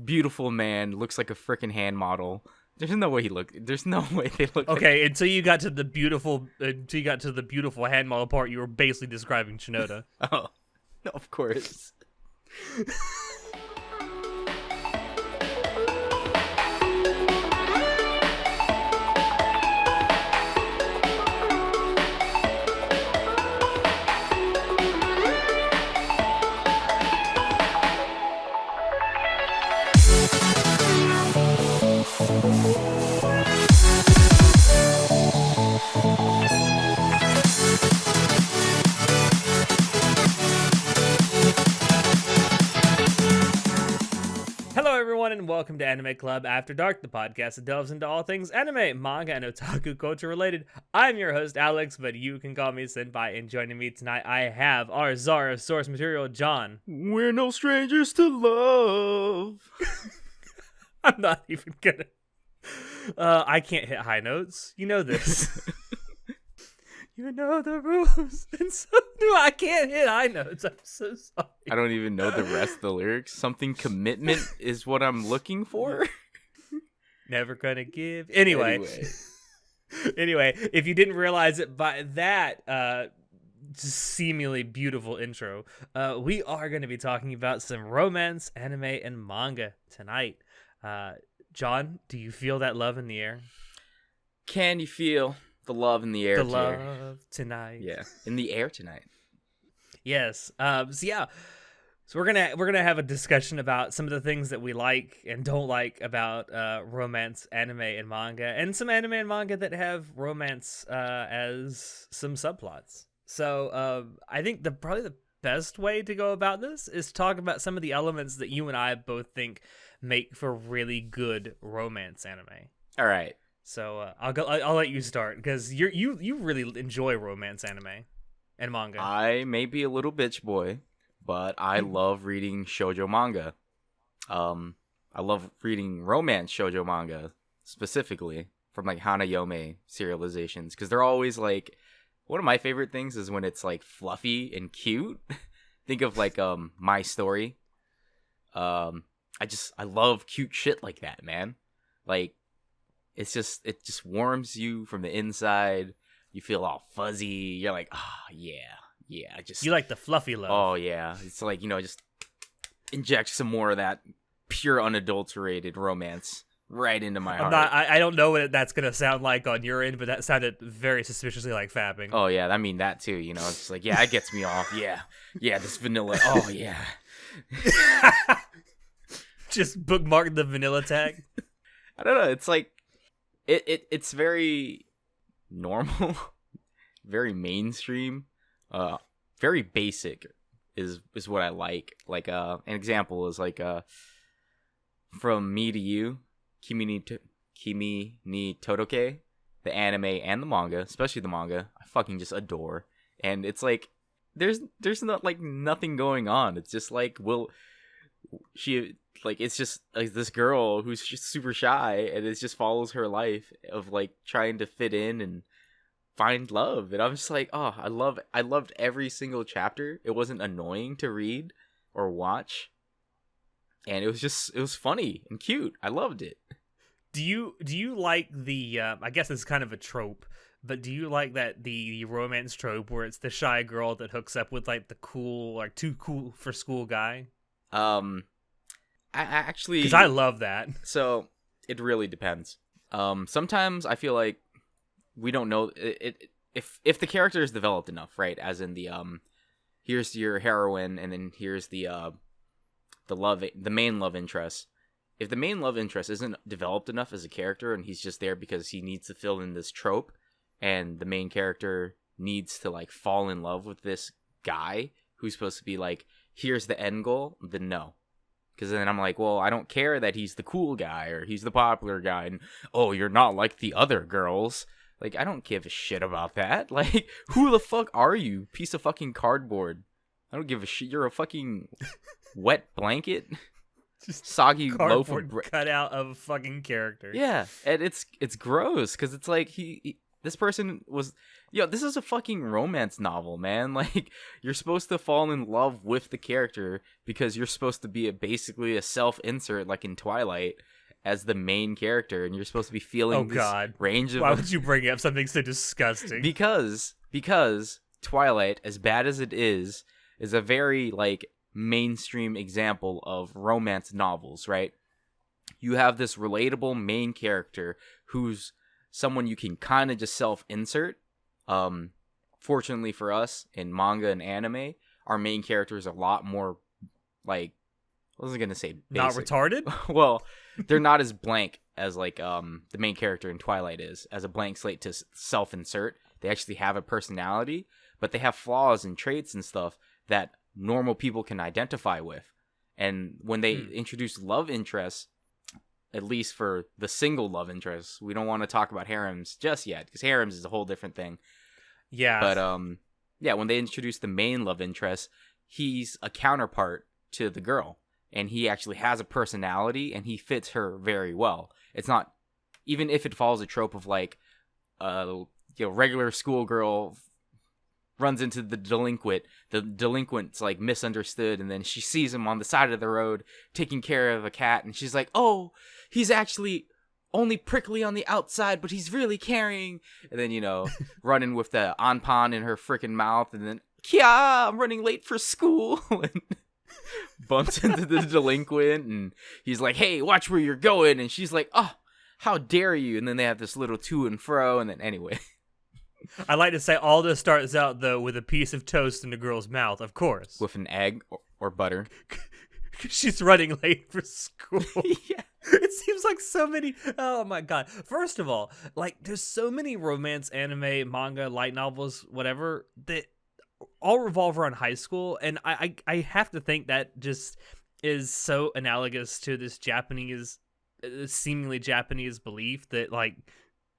beautiful man, looks like a freaking hand model. There's no way they look. Okay, until you got to the beautiful hand model part, you were basically describing Shinoda. Oh, no, of course. Hello, everyone, and welcome to Anime Club After Dark, the podcast that delves into all things anime, manga, and otaku culture related. I'm your host, Alex, but you can call me Senpai, and joining me tonight, I have our czar of source material, John. We're no strangers to love. I'm not even gonna... I can't hit high notes. You know this. You know the rules, and so do I. Can't hit high notes. I'm so sorry. I don't even know the rest of the lyrics. Something commitment is what I'm looking for. Never gonna give. Anyway, if you didn't realize it by that seemingly beautiful intro, we are going to be talking about some romance, anime, and manga tonight. John, do you feel that love in the air? Can you feel the love in the air? The love tonight. Yeah, in the air tonight. Yes. So we're gonna have a discussion about some of the things that we like and don't like about romance, anime, and manga, and some anime and manga that have romance as some subplots. So I think probably the best way to go about this is talk about some of the elements that you and I both think make for really good romance anime. All right. So I'll let you start because you really enjoy romance anime and manga. I may be a little bitch boy, but I love reading shoujo manga. I love reading romance shoujo manga specifically from like Hanayome serializations because they're always like one of my favorite things is when it's like fluffy and cute. Think of like My Story. I love cute shit like that, man. Like it just warms you from the inside. You feel all fuzzy. You're like, yeah. You like the fluffy love. Oh yeah, it's like just inject some more of that pure unadulterated romance right into my heart. I don't know what that's gonna sound like on your end, but that sounded very suspiciously like fapping. Oh yeah, I mean that too. It's just like it gets me off. Yeah, this vanilla. Oh yeah. Just bookmark the vanilla tag. I don't know. It's like it's very normal, very mainstream, very basic is what I like. Like an example is like From Me to You, Kimi ni Todoke, the anime and the manga, especially the manga, I fucking just adore. And it's like there's not like nothing going on. It's just like it's just like this girl who's just super shy and it just follows her life of like trying to fit in and find love. And I'm just like, oh, I loved every single chapter. It wasn't annoying to read or watch. And it was funny and cute. I loved it. Do you like the I guess it's kind of a trope, but do you like that the romance trope where it's the shy girl that hooks up with like the cool, like too cool for school guy? I actually, because I love that. So it really depends. Sometimes I feel like we don't know it if the character is developed enough, right? As in the here's your heroine, and then here's the main love interest. If the main love interest isn't developed enough as a character, and he's just there because he needs to fill in this trope, and the main character needs to like fall in love with this guy who's supposed to be like, here's the end goal, then no. Because then I'm like, well, I don't care that he's the cool guy or he's the popular guy. And, oh, you're not like the other girls. Like, I don't give a shit about that. Like, who the fuck are you? Piece of fucking cardboard. I don't give a shit. You're a fucking wet blanket. Just soggy loaf of bread. Cut out of a fucking character. Yeah, and it's gross because it's like he this person was, this is a fucking romance novel, man. Like, you're supposed to fall in love with the character because you're supposed to be basically a self-insert, like in Twilight, as the main character, and you're supposed to be feeling range of... Why would you bring up something so disgusting? Because Twilight, as bad as it is a very, like, mainstream example of romance novels, right? You have this relatable main character who's someone you can kind of just self-insert. Fortunately for us, in manga and anime, our main character is a lot more, like, I wasn't gonna say basic. Not retarded? Well, they're not as blank as, like, the main character in Twilight is, as a blank slate to self-insert. They actually have a personality, but they have flaws and traits and stuff that normal people can identify with. And when they introduce love interests, at least for the single love interests, we don't want to talk about harems just yet, because harems is a whole different thing. Yeah. But yeah, when they introduce the main love interest, he's a counterpart to the girl, and he actually has a personality, and he fits her very well. It's not, even if it follows a trope of, like, regular schoolgirl runs into the delinquent's, like, misunderstood, and then she sees him on the side of the road taking care of a cat, and she's like, oh, he's actually only prickly on the outside, but he's really caring. And then, running with the anpan in her freaking mouth, and then, Kia, I'm running late for school, and bumps into the delinquent, and he's like, hey, watch where you're going, and she's like, oh, how dare you. And then they have this little to and fro, and then anyway. I like to say all this starts out, though, with a piece of toast in the girl's mouth, of course. With an egg or butter. She's running late for school. Yeah. It seems like so many... Oh, my God. First of all, like, there's so many romance, anime, manga, light novels, whatever, that all revolve around high school, and I have to think that just is so analogous to this Japanese, seemingly Japanese belief that, like,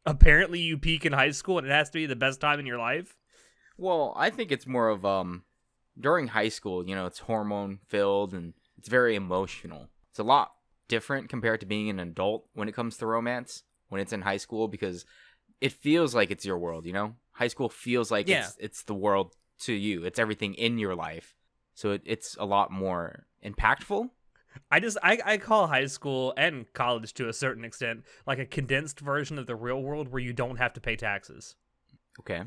apparently you peak in high school and it has to be the best time in your life. Well, I think it's more of during high school, it's hormone filled and it's very emotional. It's a lot different compared to being an adult when it comes to romance when it's in high school, because it feels like it's your world, High school feels like it's the world to you. It's everything in your life. So it's a lot more impactful. I call high school and college, to a certain extent, like a condensed version of the real world where you don't have to pay taxes. Okay.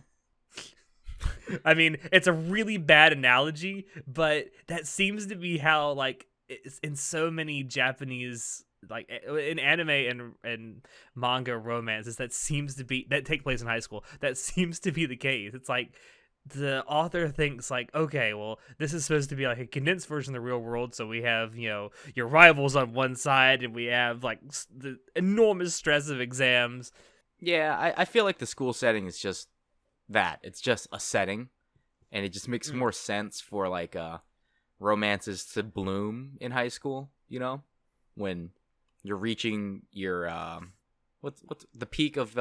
I mean, it's a really bad analogy, but that seems to be how, like, it's in so many Japanese, like, in anime and manga romances, that take place in high school. That seems to be the case. It's like, the author thinks, like, okay, well, this is supposed to be like a condensed version of the real world, so we have, your rivals on one side, and we have, like, the enormous stress of exams. Yeah, I feel like the school setting is just that. It's just a setting, and it just makes more sense for, like, romances to bloom in high school, when you're reaching your, what's the peak of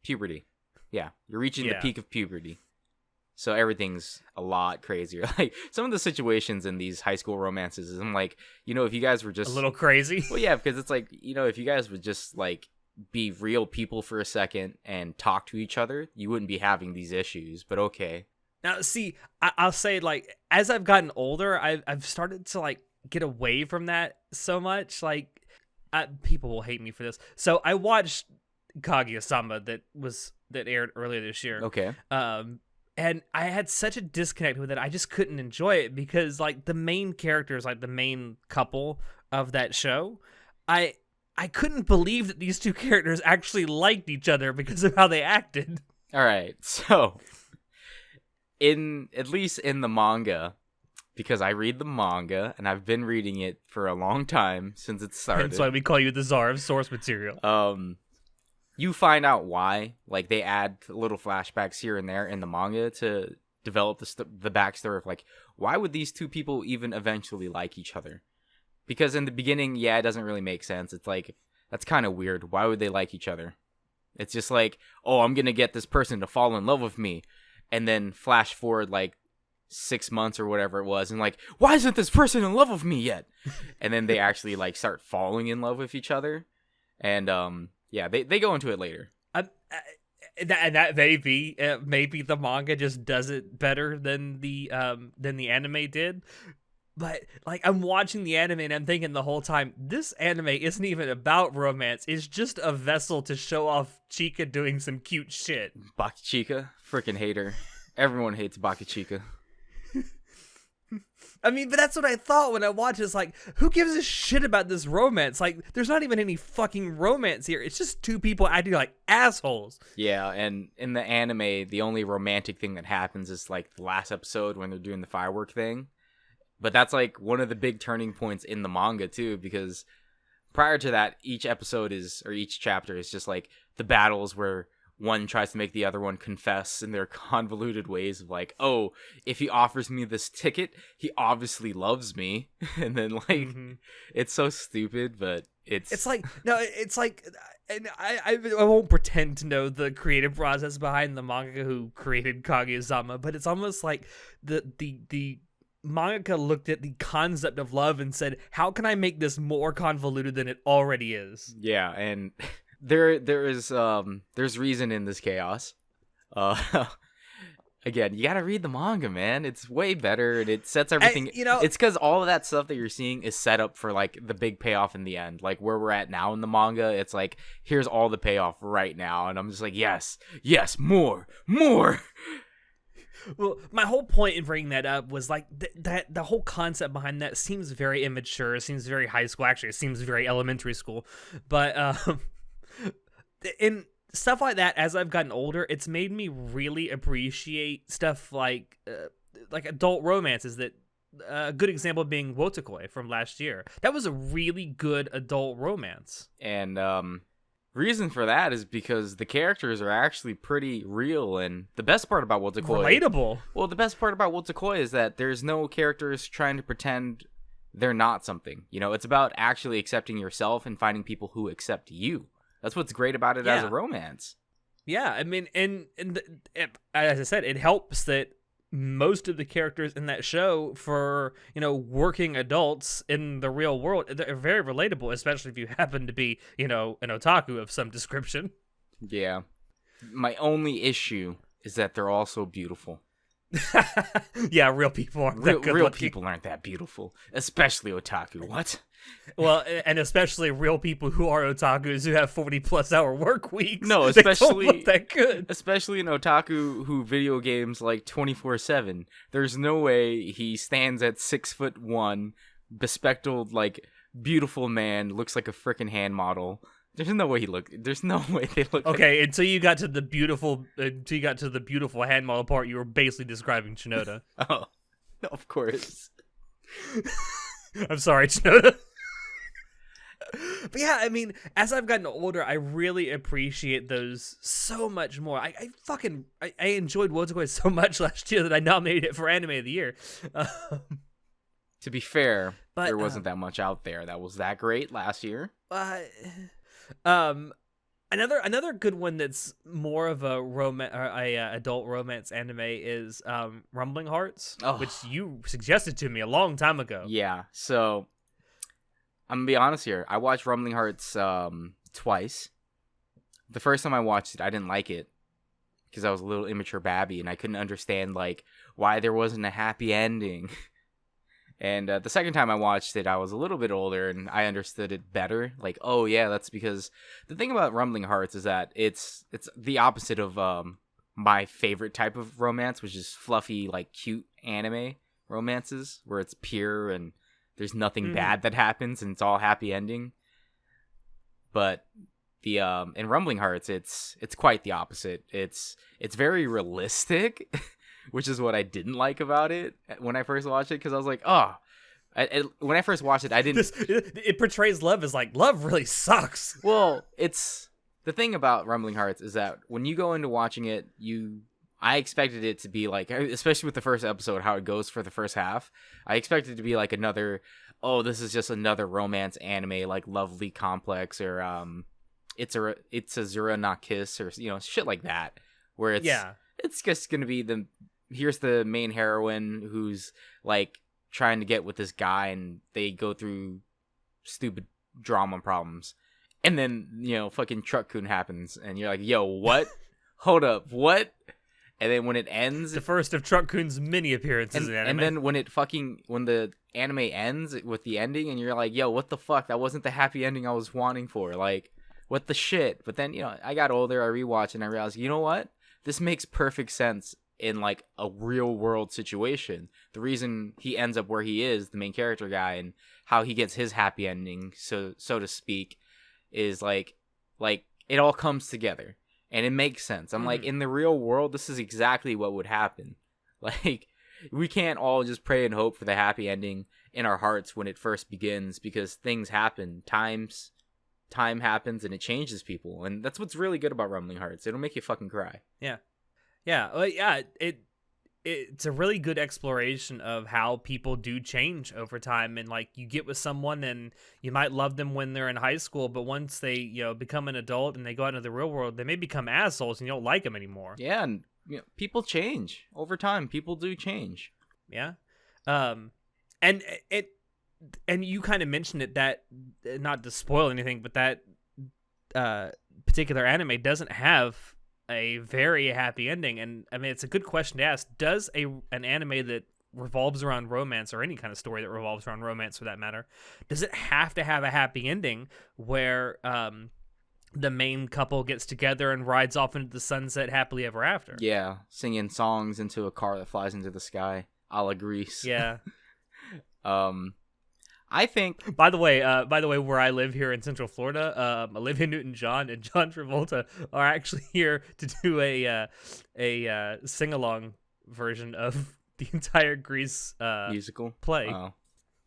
puberty. Yeah, you're reaching the peak of puberty. So everything's a lot crazier. Like, some of the situations in these high school romances, I'm like, if you guys were just... A little crazy? Well, yeah, because it's like, if you guys would just, like, be real people for a second and talk to each other, you wouldn't be having these issues, but okay. Now, see, I'll say, like, as I've gotten older, I've started to, like, get away from that so much. Like, people will hate me for this. So I watched Kaguya-sama that aired earlier this year. Okay. And I had such a disconnect with it. I just couldn't enjoy it because, like, the main characters, like the main couple of that show, I couldn't believe that these two characters actually liked each other because of how they acted. All right. So, at least in the manga, because I read the manga and I've been reading it for a long time since it started. That's why we call you the czar of source material. You find out why, like, they add little flashbacks here and there in the manga to develop the backstory of, like, why would these two people even eventually like each other? Because in the beginning, it doesn't really make sense. It's like, that's kind of weird. Why would they like each other? It's just like, oh, I'm going to get this person to fall in love with me. And then flash forward, like, 6 months or whatever it was, and, like, why isn't this person in love with me yet? And then they actually, like, start falling in love with each other. And, yeah, they go into it later. that maybe the manga just does it better than the anime did. But like, I'm watching the anime and I'm thinking the whole time, this anime isn't even about romance. It's just a vessel to show off Chica doing some cute shit. Baki Chica, freaking hater. Everyone hates Baki Chica. I mean, but that's what I thought when I watched it. It's like, who gives a shit about this romance? Like, there's not even any fucking romance here. It's just two people acting like assholes. Yeah, and in the anime, the only romantic thing that happens is like the last episode when they're doing the firework thing. But that's like one of the big turning points in the manga too, because prior to that, each chapter is just like the battles where one tries to make the other one confess in their convoluted ways of like, oh, if he offers me this ticket, he obviously loves me. And then like, it's so stupid, but it's like, no, it's like, and I won't pretend to know the creative process behind the manga who created Kaguya-sama, but it's almost like the mangaka looked at the concept of love and said, how can I make this more convoluted than it already is? Yeah, and there's reason in this chaos. Again, you gotta read the manga, man. It's way better, and it sets everything. It's because all of that stuff that you're seeing is set up for like the big payoff in the end. Like where we're at now in the manga, it's like here's all the payoff right now, and I'm just like, yes, more. Well, my whole point in bringing that up was like that the whole concept behind that seems very immature. It seems very high school. Actually, it seems very elementary school. But in stuff like that, as I've gotten older, it's made me really appreciate stuff like adult romances. That a good example being Wotakoi from last year. That was a really good adult romance. And reason for that is because the characters are actually pretty real, and the best part about Wotakoi... Relatable. Well, the best part about Wotakoi is that there's no characters trying to pretend they're not something. It's about actually accepting yourself and finding people who accept you. That's what's great about it as a romance. Yeah, I mean, as I said, it helps that most of the characters in that show for, working adults in the real world, they're very relatable, especially if you happen to be, an otaku of some description. Yeah. My only issue is that they're also beautiful. Yeah, real people aren't that good real looking. People aren't that beautiful, especially otaku. What? Well, and especially real people who are otakus who have 40-plus-hour work weeks. No, especially they don't look that good. Especially an otaku who video games like 24/7. There's no way he stands at 6'1", bespectacled, like beautiful man, looks like a freaking hand model. There's no way they look. Okay, until you got to the beautiful hand model part, you were basically describing Shinoda. Oh, no, of course. I'm sorry, Shinoda. But yeah, I mean, as I've gotten older, I really appreciate those so much more. I enjoyed Wotakoi so much last year that I nominated it for Anime of the Year. To be fair, there wasn't that much out there that was that great last year. Another good one that's more of a adult romance anime is Rumbling Hearts, which you suggested to me a long time ago. Yeah, so I'm gonna be honest here. I watched Rumbling Hearts twice. The first time I watched it, I didn't like it because I was a little immature babby and I couldn't understand like why there wasn't a happy ending. And the second time I watched it, I was a little bit older and I understood it better. Like, oh yeah, that's because the thing about Rumbling Hearts is that it's the opposite of my favorite type of romance, which is fluffy, like cute anime romances where it's pure and there's nothing bad that happens and it's all happy ending. But the in Rumbling Hearts, it's quite the opposite. It's very realistic. Which is what I didn't like about it when I first watched it, because I was like, when I first watched it, I didn't... It portrays love as like, love really sucks. Well, it's... The thing about Rumbling Hearts is that when you go into watching it, I expected it to be like, especially with the first episode, how it goes for the first half, I expected it to be like another, this is just another romance anime, like Lovely Complex, or it's a Zura Not Kiss, or, shit like that, where it's just gonna be here's the main heroine who's like trying to get with this guy and they go through stupid drama problems. And then, fucking Truck-kun happens and you're like, yo, what? hold up, what? And then when it ends, The first of Truck-kun's many appearances in anime. and then when the anime ends with the ending, and you're like, yo, what the fuck? That wasn't the happy ending I was wanting for. Like, what the shit? But then, I got older, I rewatched, and I realized, you know what? This makes perfect sense in like a real world situation. The reason he ends up where he is, the main character guy, and how he gets his happy ending, so to speak, is like it all comes together. And it makes sense. I'm like, in the real world, this is exactly what would happen. Like, we can't all just pray and hope for the happy ending in our hearts when it first begins, because things happen. Time happens and it changes people. And that's what's really good about Rumbling Hearts. It'll make you fucking cry. Yeah. Yeah. Well, yeah. It's a really good exploration of how people do change over time. And like, you get with someone and you might love them when they're in high school, but once they, become an adult and they go out into the real world, they may become assholes and you don't like them anymore. Yeah. And people change over time. People do change. Yeah. And you kind of mentioned it, that, not to spoil anything, but that particular anime doesn't have a very happy ending. And I mean, it's a good question to ask. Does an anime that revolves around romance, or any kind of story that revolves around romance for that matter, does it have to have a happy ending where the main couple gets together and rides off into the sunset happily ever after? Yeah, singing songs into a car that flies into the sky, a la Grease. Yeah. I think. By the way, where I live here in Central Florida, Olivia Newton-John and John Travolta are actually here to do a sing-along version of the entire Grease musical play. Oh.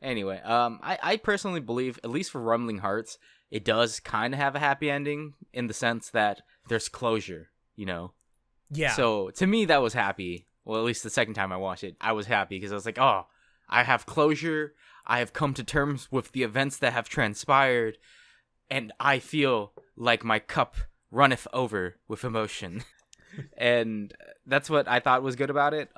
Anyway, I personally believe, at least for Rumbling Hearts, it does kind of have a happy ending in the sense that there's closure. Yeah. So to me, that was happy. Well, at least the second time I watched it, I was happy because I was like, oh, I have closure. I have come to terms with the events that have transpired, and I feel like my cup runneth over with emotion. And that's what I thought was good about it.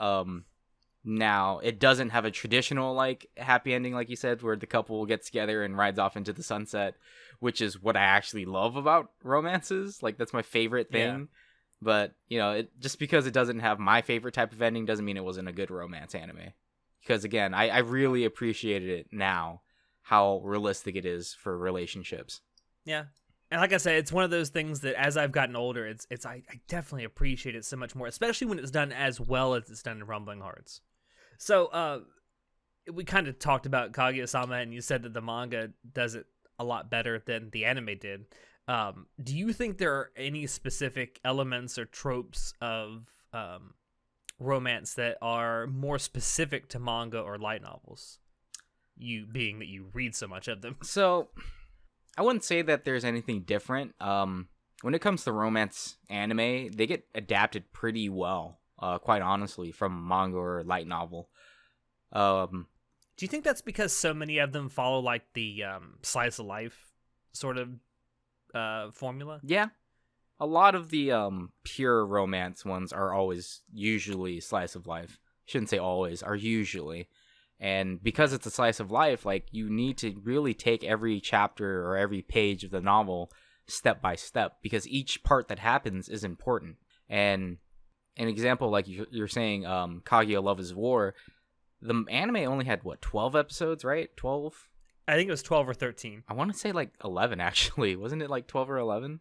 Now, it doesn't have a traditional, like, happy ending, like you said, where the couple gets together and rides off into the sunset, which is what I actually love about romances. Like, that's my favorite thing. Yeah. But, just because it doesn't have my favorite type of ending doesn't mean it wasn't a good romance anime. Because, again, I really appreciated it now, how realistic it is for relationships. Yeah. And like I said, it's one of those things that as I've gotten older, I definitely appreciate it so much more, especially when it's done as well as it's done in Rumbling Hearts. So, we kind of talked about Kaguya-sama, and you said that the manga does it a lot better than the anime did. Do you think there are any specific elements or tropes of romance that are more specific to manga or light novels? You being that you read so much of them. So, I wouldn't say that there's anything different. When it comes to romance anime, they get adapted pretty well, quite honestly, from manga or light novel. Do you think that's because so many of them follow like the slice of life sort of formula? Yeah. A lot of the pure romance ones are always usually slice of life. Shouldn't say always, are usually. And because it's a slice of life, like, you need to really take every chapter or every page of the novel step by step, because each part that happens is important. And an example, like you're saying, Kaguya Love is War, the anime only had, 12 episodes, right? 12? I think it was 12 or 13. I want to say, 11, actually. Wasn't it, 12 or 11?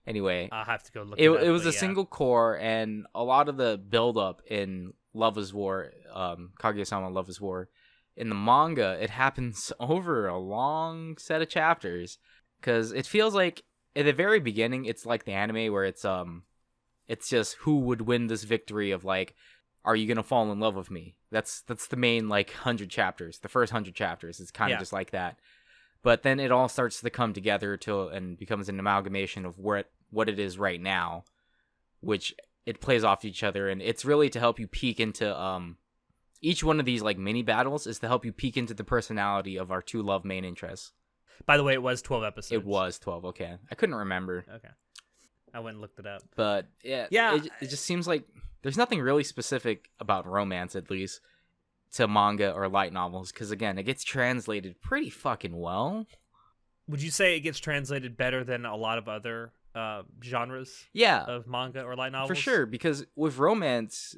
Anyway. I'll have to go look it up. It was a single core, and a lot of the build-up in Love is War, Kaguya-sama Love is War, in the manga, it happens over a long set of chapters, because it feels like at the very beginning, it's like the anime where it's just who would win this victory of, are you gonna fall in love with me? That's the main 100 chapters. The first 100 chapters is kind of just like that, but then it all starts to come together and becomes an amalgamation of what it is right now, which it plays off each other, and it's really to help you peek into each one of these mini battles is to help you peek into the personality of our two love main interests. By the way, it was 12 episodes. It was 12. Okay, I couldn't remember. Okay, I went and looked it up. But yeah. It just seems like there's nothing really specific about romance, at least to manga or light novels, because again, it gets translated pretty fucking well. Would you say it gets translated better than a lot of other genres Yeah, of manga or light novels. for sure. Because with romance,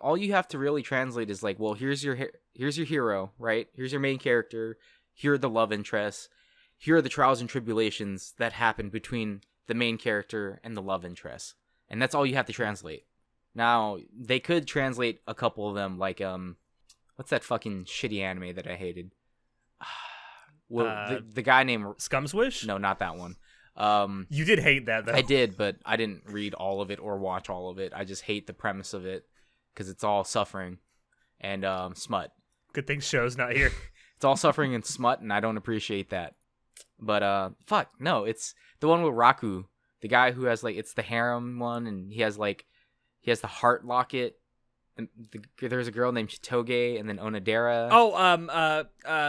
all you have to really translate is like, well, here's your hero, right? Here's your main character. Here are the love interests. Here are the trials and tribulations that happen between the main character and the love interest, and that's all you have to translate. Now they could translate a couple of them, like what's that fucking shitty anime that I hated? Well, the guy named Scumswish? No, not that one. You did hate that though. I did, but I didn't read all of it or watch all of it. I just hate the premise of it because it's all suffering and smut. Good thing show's not here. It's all suffering and smut, and I don't appreciate that. But fuck no, it's the one with Raku, the guy who has like it's the harem one, and he has the heart locket. And there's a girl named Chitoge, and then Onodera. Oh,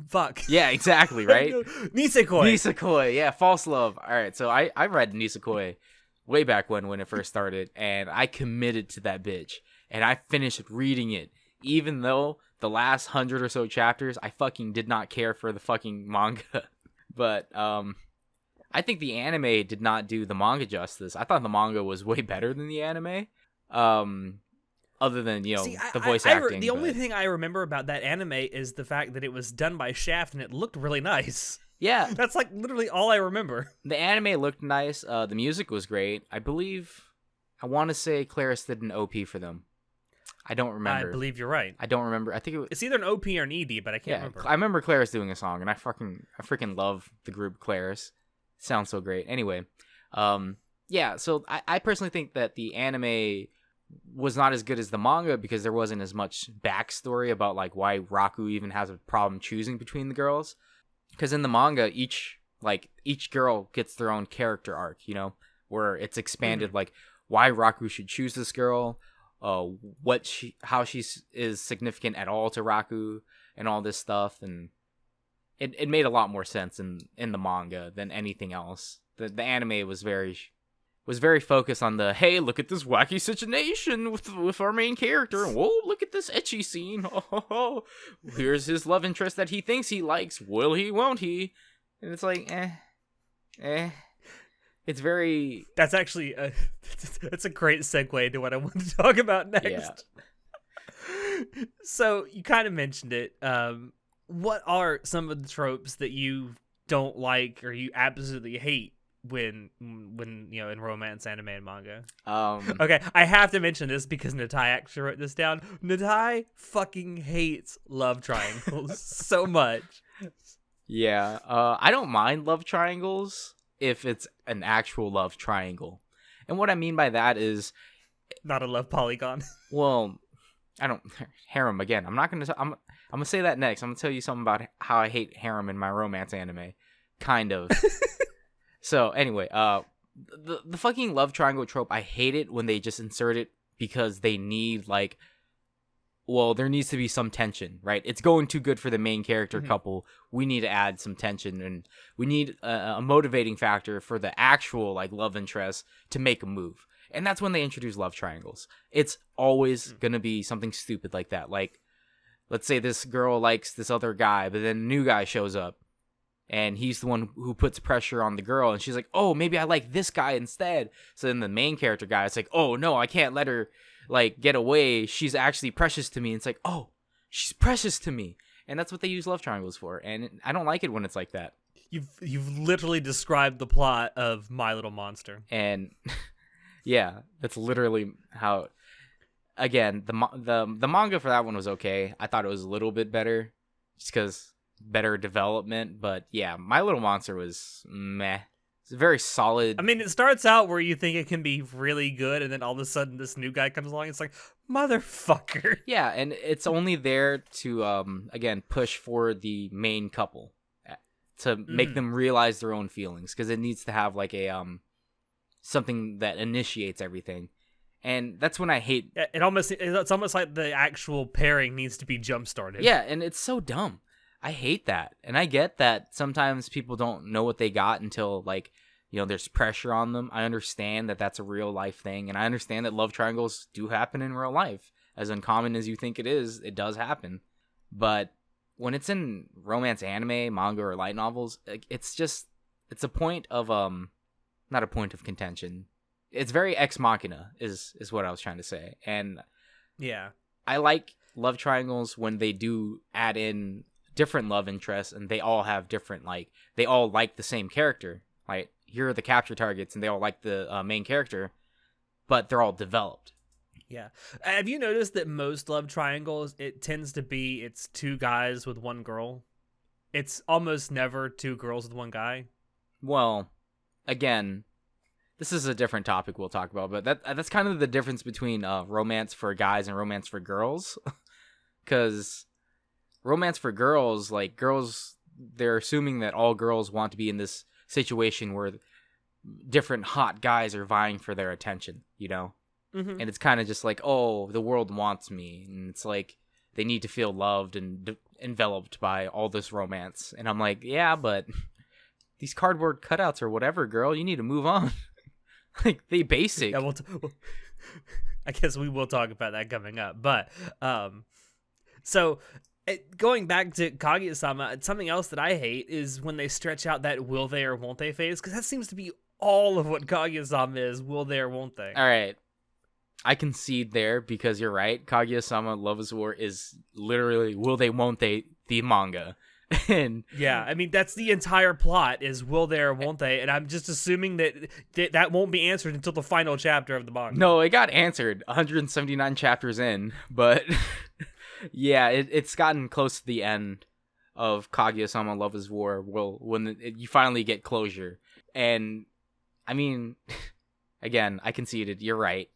fuck. Yeah, exactly, right? Nisekoi. Yeah, false love. All right, so I read Nisekoi way back when it first started, and I committed to that bitch, and I finished reading it, even though the last 100 or so chapters I fucking did not care for the fucking manga. But I think the anime did not do the manga justice. I thought the manga was way better than the anime. Other than, the voice acting. The only thing I remember about that anime is the fact that it was done by Shaft and it looked really nice. Yeah. That's like literally all I remember. The anime looked nice. The music was great. I want to say Claris did an OP for them. I don't remember. I believe you're right. I don't remember. I think it's either an OP or an ED, but I can't remember. I remember Claris doing a song, and I freaking love the group Claris. It sounds so great. Anyway, so I personally think that the anime was not as good as the manga because there wasn't as much backstory about like why Raku even has a problem choosing between the girls. Because in the manga, each girl gets their own character arc, where it's expanded, like why Raku should choose this girl, how she is significant at all to Raku, and all this stuff, and it made a lot more sense in the manga than anything else. The anime was very focused on the, hey, look at this wacky situation with our main character. Whoa, look at this ecchi scene. Oh, here's his love interest that he thinks he likes. Will he, won't he? And it's like, It's very... That's actually... that's a great segue into what I want to talk about next. Yeah. So, you kind of mentioned it. What are some of the tropes that you don't like or you absolutely hate when in romance, anime, and manga? Okay, I have to mention this because Natai actually wrote this down. Natai fucking hates love triangles so much. Yeah, I don't mind love triangles if it's an actual love triangle. And what I mean by that is... Not a love polygon. Well, I don't... Harem, again. I'm going to say that next. I'm going to tell you something about how I hate harem in my romance anime. Kind of. So, anyway, the fucking love triangle trope, I hate it when they just insert it because they need, like... Well, there needs to be some tension, right? It's going too good for the main character couple. We need to add some tension, and we need a motivating factor for the actual like love interest to make a move. And that's when they introduce love triangles. It's always going to be something stupid like that. Like, let's say this girl likes this other guy, but then a new guy shows up, and he's the one who puts pressure on the girl, and she's like, oh, maybe I like this guy instead. So then the main character guy is like, oh, no, I can't let her like get away. She's actually precious to me. And it's like, oh, she's precious to me. And that's what they use love triangles for. And I don't like it when it's like that. You've literally described the plot of My Little Monster. And yeah, that's literally how. Again, the manga for that one was okay. I thought it was a little bit better, just because better development. But yeah, My Little Monster was meh. It's very solid. I mean, it starts out where you think it can be really good, and then all of a sudden this new guy comes along. It's like, motherfucker. Yeah, and it's only there to, again, push for the main couple to make them realize their own feelings, because it needs to have like a something that initiates everything, and that's when I hate. It's almost like the actual pairing needs to be jump started. Yeah, and it's so dumb. I hate that. And I get that sometimes people don't know what they got until, like, there's pressure on them. I understand that that's a real life thing. And I understand that love triangles do happen in real life. As uncommon as you think it is, it does happen. But when it's in romance anime, manga, or light novels, it's a point of not a point of contention. It's very ex machina is what I was trying to say. And Yeah. I like love triangles when they do add in different love interests and they all have different, like, they all like the same character. Like, here are the capture targets and they all like the main character, but they're all developed. Yeah. Have you noticed that most love triangles, it tends to be it's two guys with one girl? It's almost never two girls with one guy. Well, again, this is a different topic we'll talk about, but that's kind of the difference between romance for guys and romance for girls. Because romance for girls, like, girls, they're assuming that all girls want to be in this situation where different hot guys are vying for their attention, you know? Mm-hmm. And it's kind of just like, oh, the world wants me. And it's like, they need to feel loved and enveloped by all this romance. And I'm like, yeah, but these cardboard cutouts or whatever, girl, you need to move on. Like, they basic. Yeah, I guess we will talk about that coming up. But, going back to Kaguya-sama, something else that I hate is when they stretch out that will they or won't they phase, because that seems to be all of what Kaguya-sama is, will they or won't they. All right. I concede there because you're right. Kaguya-sama Love is War is literally will they, won't they, the manga. And yeah, I mean, that's the entire plot is will they or won't they, and I'm just assuming that won't be answered until the final chapter of the manga. No, it got answered 179 chapters in, but yeah, it's gotten close to the end of Kaguya-sama Love is War when you finally get closure. And I mean, again, I conceded, you're right.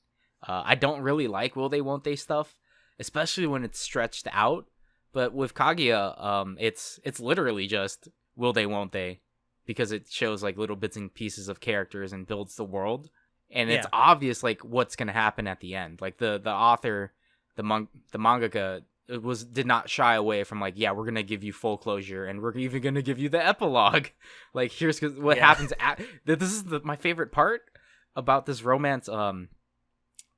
I don't really like will they, won't they stuff, especially when it's stretched out. But with Kaguya, it's literally just will they, won't they, because it shows like little bits and pieces of characters and builds the world, and it's obvious like what's gonna happen at the end. Like the author, the mangaka, did not shy away from like, yeah, we're gonna give you full closure, and we're even gonna give you the epilogue. Like, here's what happens. This is my favorite part about this romance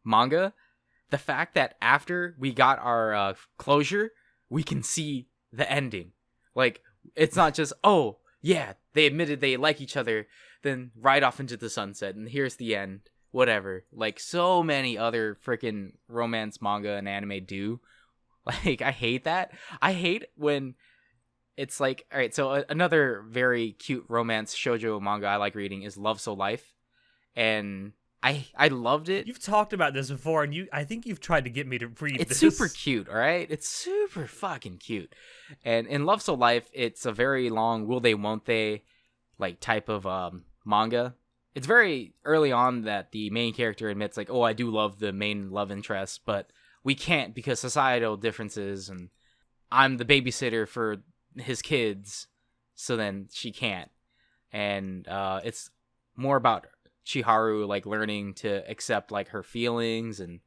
manga, the fact that after we got our closure, we can see the ending. Like, it's not just, oh yeah, they admitted they like each other, then ride off into the sunset and here's the end, whatever, like so many other freaking romance manga and anime do. Like, I hate that. I hate when it's like, all right, so another very cute romance shoujo manga I like reading is Love So Life, and I loved it. You've talked about this before, and I think you've tried to get me to read this. It's super cute, all right? It's super fucking cute. And in Love So Life, it's a very long will they, won't they, like, type of manga. It's very early on that the main character admits, like, oh, I do love the main love interest, but we can't because societal differences, and I'm the babysitter for his kids, so then she can't. And it's more about Chiharu, like, learning to accept, like, her feelings and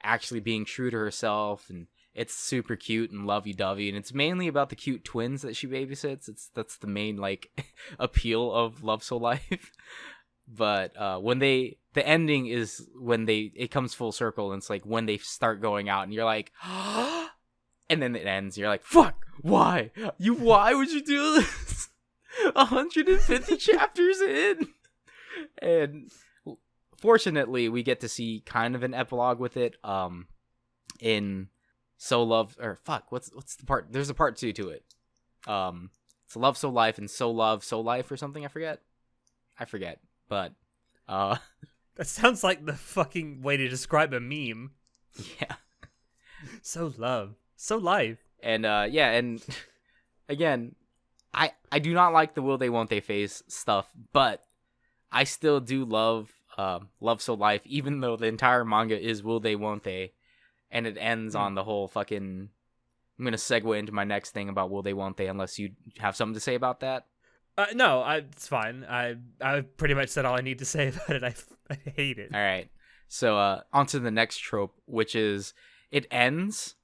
actually being true to herself, and it's super cute and lovey-dovey, and it's mainly about the cute twins that she babysits. That's the main, like, appeal of Love So Life. But when the ending is when it comes full circle, and it's like when they start going out, and you're like, and then it ends, you're like, fuck, why would you do this? 150 chapters in. And fortunately, we get to see kind of an epilogue with it. In So Love, or fuck, what's the part? There's a part 2 to it. It's Love So Life and So Love So Life or something. I forget, but that sounds like the fucking way to describe a meme. Yeah. So Love, So Life, and and again, I do not like the will they, won't they phase stuff, but I still do love Love So Life, even though the entire manga is will they, won't they, and it ends on the whole fucking... I'm going to segue into my next thing about will they, won't they, unless you have something to say about that. No, it's fine. I pretty much said all I need to say about it. I hate it. All right. So on to the next trope, which is it ends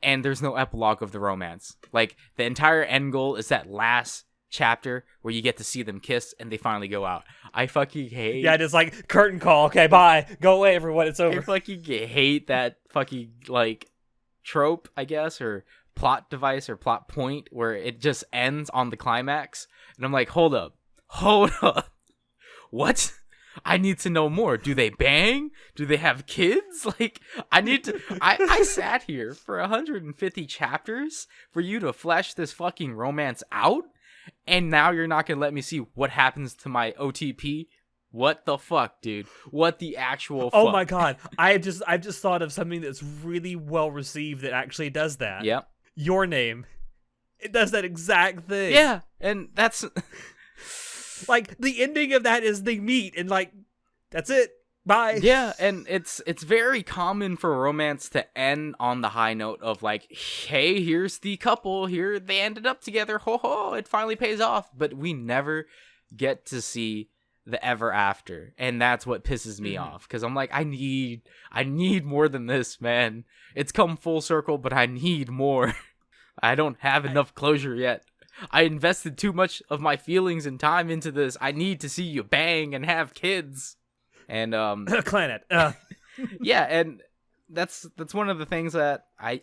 and there's no epilogue of the romance. Like, the entire end goal is that last chapter where you get to see them kiss and they finally go out. I fucking hate... Yeah, just like, curtain call. Okay, bye. Go away, everyone. It's over. I fucking hate that fucking, like, trope, I guess, or plot device or plot point where it just ends on the climax. And I'm like, hold up. what? I need to know more. Do they bang? Do they have kids? Like, I need to. I sat here for 150 chapters for you to flesh this fucking romance out, and now you're not gonna let me see what happens to my OTP. What the fuck, dude? What the actual fuck? Oh my god. I've just thought of something that's really well received that actually does that. Yep. Your Name. It does that exact thing. Yeah, and that's like the ending of that is they meet and like that's it. Bye. yeah, and it's very common for romance to end on the high note of like, hey, here's the couple, here they ended up together, ho ho, it finally pays off, but we never get to see the ever after, and that's what pisses me off, because I'm like, I need more than this, man. It's come full circle, but I need more. I don't have enough closure yet. I invested too much of my feelings and time into this. I need to see you bang and have kids. And Planet. yeah, and that's one of the things that I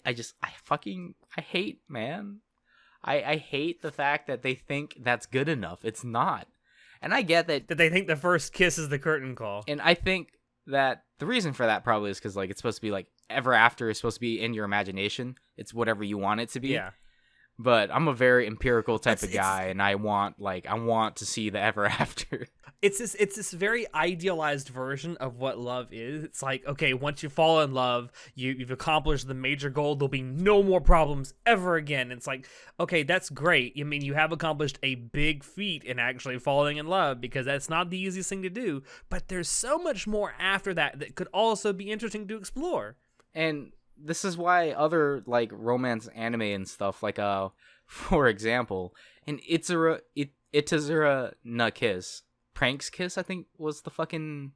hate, man. I hate the fact that they think that's good enough. It's not. And I get that they think the first kiss is the curtain call. And I think that the reason for that probably is because like it's supposed to be like ever after is supposed to be in your imagination. It's whatever you want it to be. Yeah. But I'm a very empirical type of guy, and I want to see the ever after. It's this very idealized version of what love is. It's like, okay, once you fall in love, you've accomplished the major goal. There'll be no more problems ever again. It's like, okay, that's great. I mean, you have accomplished a big feat in actually falling in love, because that's not the easiest thing to do. But there's so much more after that that could also be interesting to explore. And this is why other like romance anime and stuff, like for example, in Itazura na Kiss, Prank's Kiss, I think was the fucking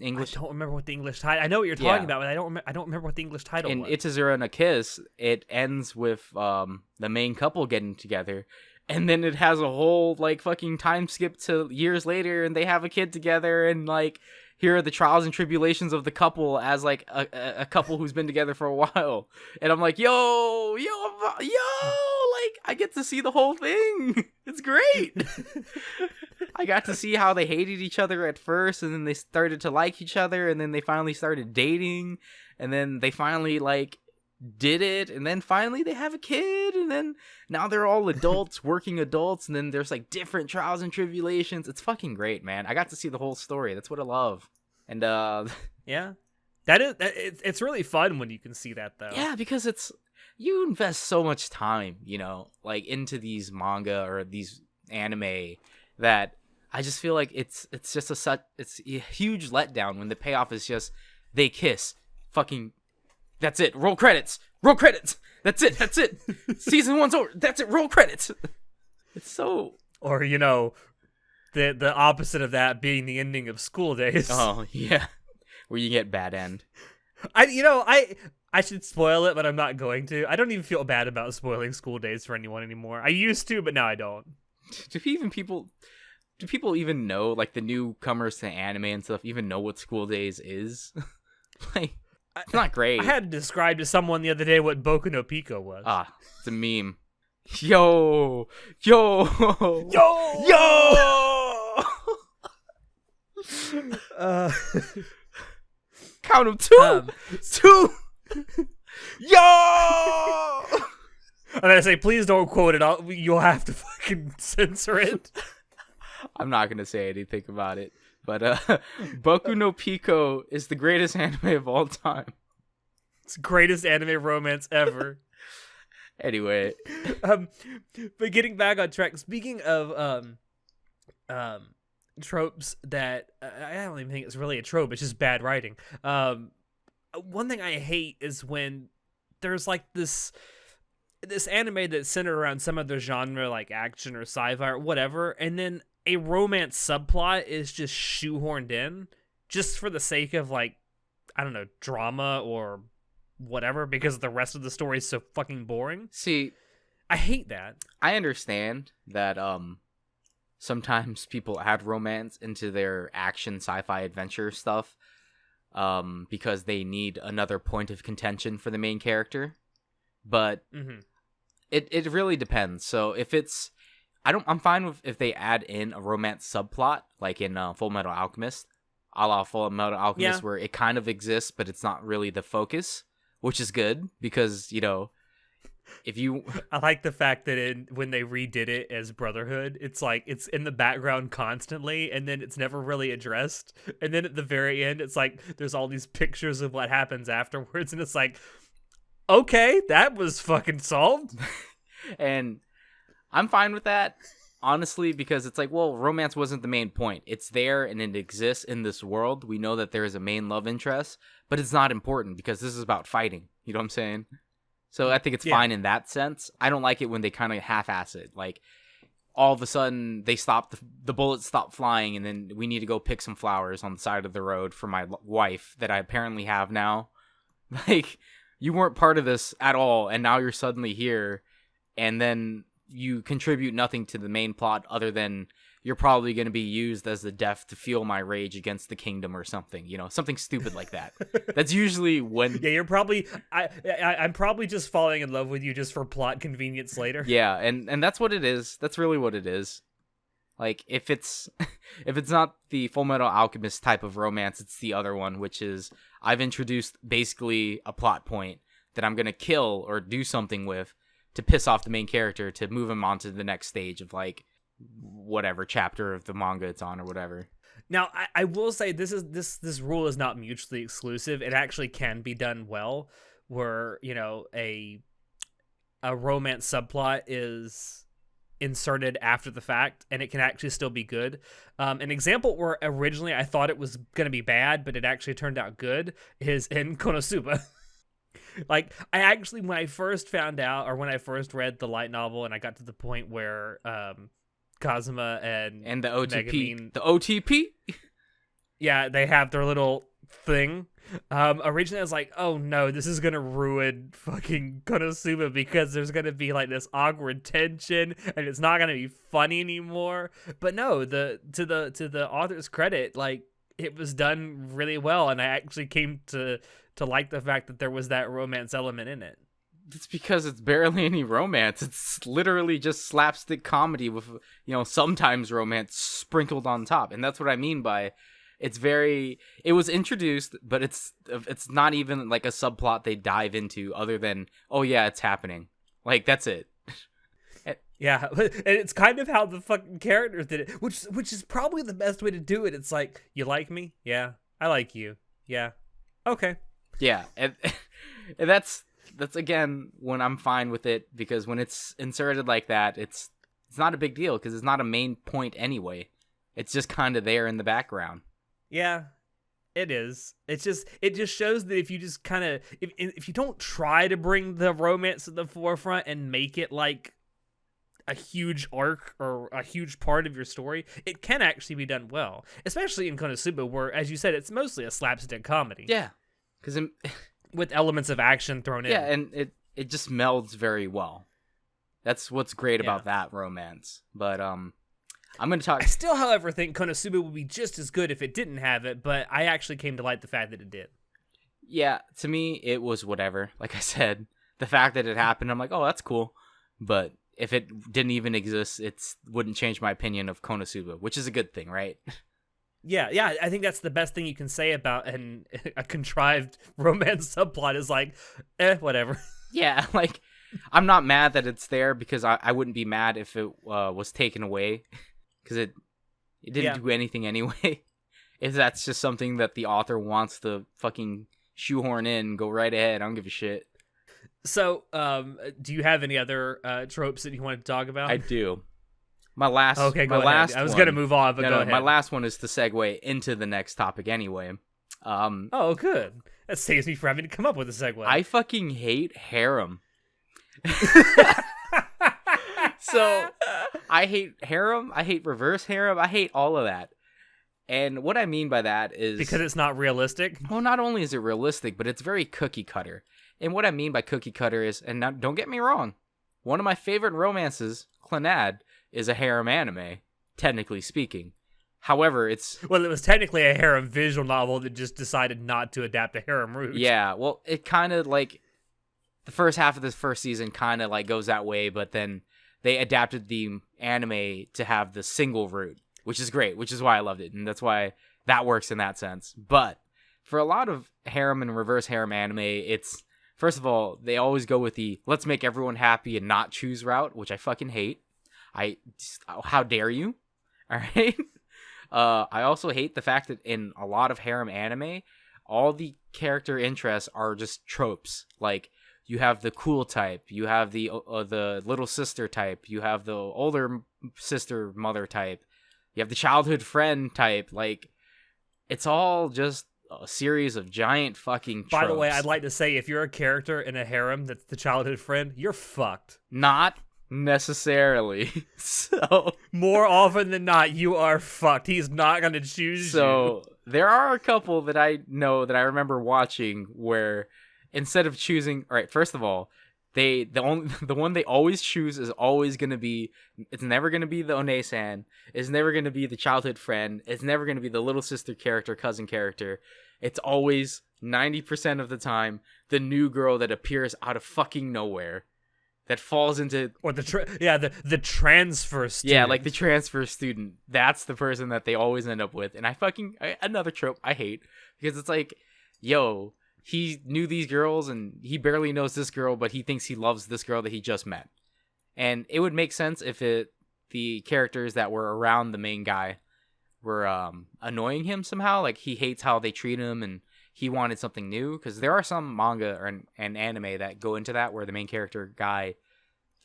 English. I don't remember what the English title. I know what you're talking about, but I don't remember what the English title was. In Itazura na Kiss, it ends with the main couple getting together, and then it has a whole like fucking time skip to years later, and they have a kid together, and like, here are the trials and tribulations of the couple as like a couple who's been together for a while. And I'm like, yo, like I get to see the whole thing. It's great. I got to see how they hated each other at first, and then they started to like each other, and then they finally started dating, and then they finally like did it, and then finally they have a kid, and then now they're all adults, working adults, and then there's like different trials and tribulations. It's fucking great, man. I got to see the whole story. That's what I love. And yeah, it's really fun when you can see that, though. Yeah, because you invest so much time, like into these manga or these anime, that I just feel like it's just it's a huge letdown when the payoff is just they kiss, fucking. That's it. Roll credits. That's it. Season 1's over. That's it. Roll credits. It's so. Or the opposite of that being the ending of School Days. Oh yeah, where you get bad end. I should spoil it, but I'm not going to. I don't even feel bad about spoiling School Days for anyone anymore. I used to, but now I don't. Do people even know, like the newcomers to anime and stuff, even know what School Days is? Like. It's not great. I had to describe to someone the other day what Boku no Pico was. It's a meme. Yo! Count them. Two! Yo! I'm gonna say, please don't quote it. You'll have to fucking censor it. I'm not gonna say anything about it. But Boku no Pico is the greatest anime of all time. It's the greatest anime romance ever. Anyway. But getting back on track, speaking of tropes that I don't even think it's really a trope, it's just bad writing. One thing I hate is when there's like this anime that's centered around some other genre, like action or sci-fi or whatever, and then a romance subplot is just shoehorned in just for the sake of, like, I don't know, drama or whatever, because the rest of the story is so fucking boring. See, I hate that. I understand that sometimes people add romance into their action sci-fi adventure stuff because they need another point of contention for the main character. But it really depends. So if it's I'm fine with if they add in a romance subplot, like in Full Metal Alchemist, a la Full Metal Alchemist, Yeah. where it kind of exists, but it's not really the focus, which is good because, if you, I like the fact that when they redid it as Brotherhood, it's like it's in the background constantly, and then it's never really addressed. And then at the very end, it's like there's all these pictures of what happens afterwards, and it's like, okay, that was fucking solved. and I'm fine with that, honestly, because it's like, well, romance wasn't the main point. It's there and it exists in this world. We know that there is a main love interest, but it's not important because this is about fighting. You know what I'm saying? So I think it's fine in that sense. I don't like it when they kind of half-ass it. Like, all of a sudden, they stop, the bullets stop flying, and then we need to go pick some flowers on the side of the road for my wife that I apparently have now. Like, you weren't part of this at all, and now you're suddenly here, and then you contribute nothing to the main plot other than you're probably going to be used as the death to fuel my rage against the kingdom or something, something stupid like that. That's usually when... Yeah, you're probably... I'm probably just falling in love with you just for plot convenience later. Yeah, and that's what it is. That's really what it is. Like, if it's not the Full Metal Alchemist type of romance, it's the other one, which is I've introduced basically a plot point that I'm going to kill or do something with to piss off the main character to move him on to the next stage of, like, whatever chapter of the manga it's on or whatever. Now, I will say this rule is not mutually exclusive. It actually can be done well, where a romance subplot is inserted after the fact, and it can actually still be good. An example where originally I thought it was going to be bad, but it actually turned out good, is in Konosuba. Like, I actually, when I first found out, or when I first read the light novel, and I got to the point where Kazuma and the OTP, Megumin, the OTP, yeah, they have their little thing. Originally I was like, oh no, this is gonna ruin fucking Konosuba because there's gonna be like this awkward tension and it's not gonna be funny anymore. But no, to the author's credit, like, it was done really well, and I actually came to like the fact that there was that romance element in it. It's because it's barely any romance. It's literally just slapstick comedy with, sometimes romance sprinkled on top. And that's what I mean by it was introduced, but it's not even like a subplot they dive into other than, oh yeah, it's happening. Like, that's it. Yeah, and it's kind of how the fucking characters did it, which is probably the best way to do it. It's like, you like me? Yeah. I like you. Yeah. Okay. Yeah, and that's again when I'm fine with it, because when it's inserted like that, it's not a big deal because it's not a main point anyway. It's just kind of there in the background. Yeah, it is. It just shows that if you just kind of if you don't try to bring the romance to the forefront and make it like a huge arc or a huge part of your story, it can actually be done well, especially in Konosuba, where, as you said, it's mostly a slapstick comedy. Yeah. Because with elements of action thrown in. Yeah, and it just melds very well. That's what's great about that romance. But I'm going to talk... I still, however, think Konosuba would be just as good if it didn't have it, but I actually came to like the fact that it did. Yeah, to me, it was whatever. Like I said, the fact that it happened, I'm like, oh, that's cool. But if it didn't even exist, it wouldn't change my opinion of Konosuba, which is a good thing, right? Yeah, I think that's the best thing you can say about a contrived romance subplot is like, whatever. Yeah, like, I'm not mad that it's there because I wouldn't be mad if it was taken away because it didn't do anything anyway. If that's just something that the author wants to fucking shoehorn in, go right ahead. I don't give a shit. So, do you have any other tropes that you want to talk about? I do. My last I was going to move on, but go ahead. My last one is to segue into the next topic anyway. Oh, good. That saves me from having to come up with a segue. I fucking hate harem. So, I hate harem, I hate reverse harem, I hate all of that. And what I mean by that is... because it's not realistic? Well, not only is it realistic, but it's very cookie cutter. And what I mean by cookie cutter is, and now, don't get me wrong, one of my favorite romances, Clannad, is a harem anime, technically speaking. However, it was technically a harem visual novel that just decided not to adapt a harem route. Yeah, well, it kind of, like, the first half of this first season kind of, like, goes that way, but then they adapted the anime to have the single route, which is great, which is why I loved it, and that's why that works in that sense. But for a lot of harem and reverse harem anime, it's, first of all, they always go with the let's make everyone happy and not choose route, which I fucking hate. How dare you? All right. I also hate the fact that in a lot of harem anime, all the character interests are just tropes. Like, you have the cool type, you have the little sister type, you have the older sister mother type, you have the childhood friend type. Like, it's all just a series of giant fucking tropes. By the way, I'd like to say, if you're a character in a harem that's the childhood friend, you're fucked. Not necessarily. So more often than not, you are fucked. He's not gonna choose you. So there are a couple that I know that I remember watching where instead of choosing, all right, first of all, the one they always choose is always gonna be, it's never gonna be the One-san, it's never gonna be the childhood friend, it's never gonna be the little sister character, cousin character. It's always 90% of the time the new girl that appears out of fucking nowhere. That falls into, or the transfer student. Yeah, like the transfer student. That's the person that they always end up with. And another trope I hate, because it's like, yo, he knew these girls and he barely knows this girl, but he thinks he loves this girl that he just met. And it would make sense if the characters that were around the main guy were annoying him somehow. Like, he hates how they treat him and he wanted something new, because there are some manga and anime that go into that, where the main character guy,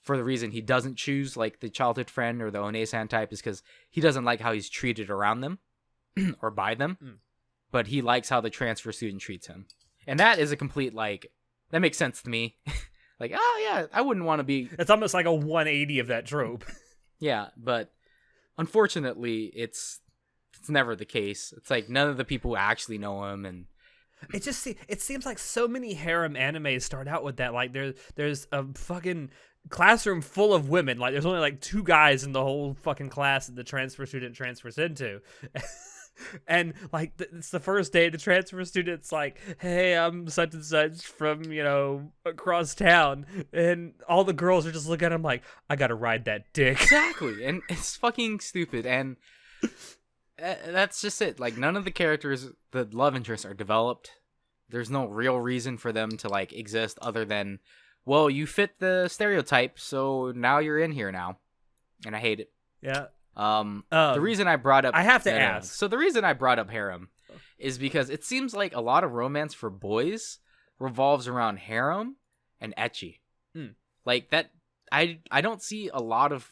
for the reason he doesn't choose like the childhood friend or the One-san type, is because he doesn't like how he's treated around them or by them, but he likes how the transfer student treats him. And that is a complete, like, that makes sense to me. Like, oh yeah, I wouldn't want to be. It's almost like a 180 of that trope. Yeah, but unfortunately, it's never the case. It's like none of the people actually know him, and it seems like so many harem animes start out with that. Like, there's a fucking classroom full of women. Like, there's only like 2 guys in the whole fucking class that the transfer student transfers into. And like, it's the first day, the transfer student's like, hey, I'm such and such from, across town, and all the girls are just looking at him like, I gotta ride that dick. Exactly. And it's fucking stupid, and that's just it. Like, none of the characters, the love interests, are developed. There's no real reason for them to like exist other than, well, you fit the stereotype, so now you're in here now. And I hate it. Yeah. The reason I brought up, I have to ask. So the reason I brought up harem is because it seems like a lot of romance for boys revolves around harem and ecchi. Like that, I don't see a lot of,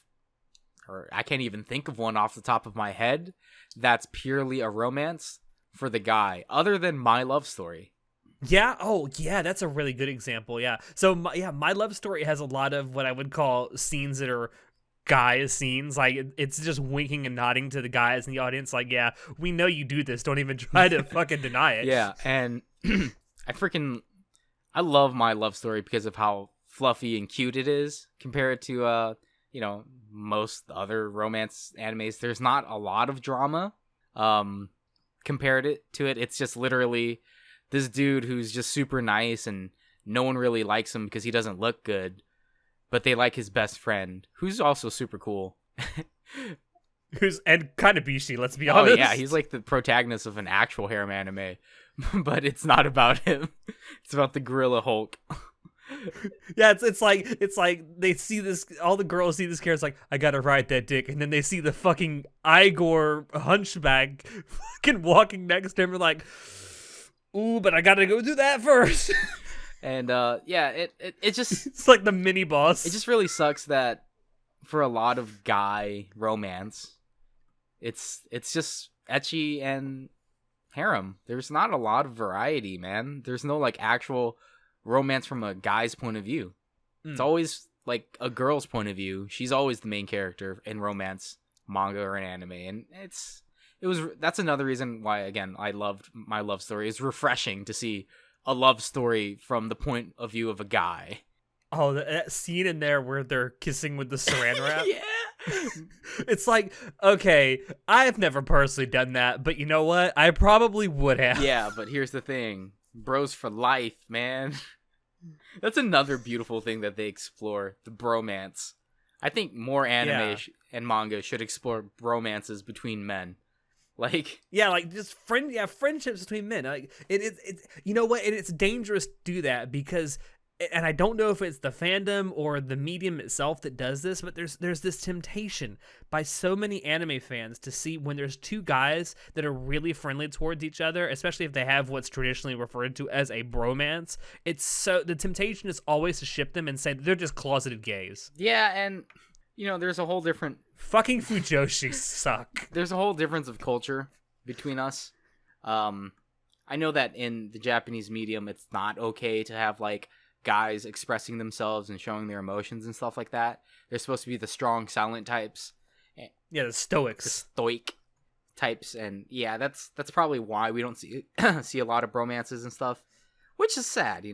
or I can't even think of one off the top of my head that's purely a romance for the guy, other than My Love Story. Yeah. Oh, yeah. That's a really good example. Yeah. So, My Love Story has a lot of what I would call scenes that are guy scenes. Like, it's just winking and nodding to the guys in the audience. Like, yeah, we know you do this. Don't even try to fucking deny it. Yeah. And I love My Love Story because of how fluffy and cute it is compared to, most other romance animes. There's not a lot of drama, compared to it. It's just literally this dude who's just super nice and no one really likes him because he doesn't look good, but they like his best friend, who's also super cool. And kind of bishi, let's be honest. Oh yeah, he's like the protagonist of an actual harem anime, but it's not about him. It's about the Gorilla Hulk. Yeah, it's like they see this, all the girls see this character, like, I gotta ride that dick, and then they see the fucking Igor hunchback fucking walking next to him, and like, ooh, but I gotta go do that first. And it just it's like the mini boss. It just really sucks that for a lot of guy romance, it's just ecchi and harem. There's not a lot of variety, man. There's no like actual romance from a guy's point of view. It's always like a girl's point of view. She's always the main character in romance manga or an anime, and that's another reason why, again, I loved My Love Story. It's refreshing to see a love story from the point of view of a guy. Oh, that scene in there where they're kissing with the saran wrap. Yeah. It's like, okay, I've never personally done that, but you know what? I probably would have. Yeah, but here's the thing. Bros for life, man. That's another beautiful thing that they explore, the bromance I think more anime Yeah. and manga should explore romances between men. Like, Yeah, like just friendships between men. Like it you know what? And it's dangerous to do that because, and I don't know if it's the fandom or the medium itself that does this, but there's this temptation by so many anime fans to see when there's two guys that are really friendly towards each other, especially if they have what's traditionally referred to as a bromance. The temptation is always to ship them and say they're just closeted gays. yeah, and there's a whole different Fucking Fujoshi suck. there's a whole difference of culture between us. I know that in the Japanese medium, it's not okay to have like guys expressing themselves and showing their emotions and stuff like that. They're supposed to be the strong, silent types. Yeah, the stoics. Stoic types, and yeah, that's probably why we don't see see a lot of bromances and stuff, which is sad,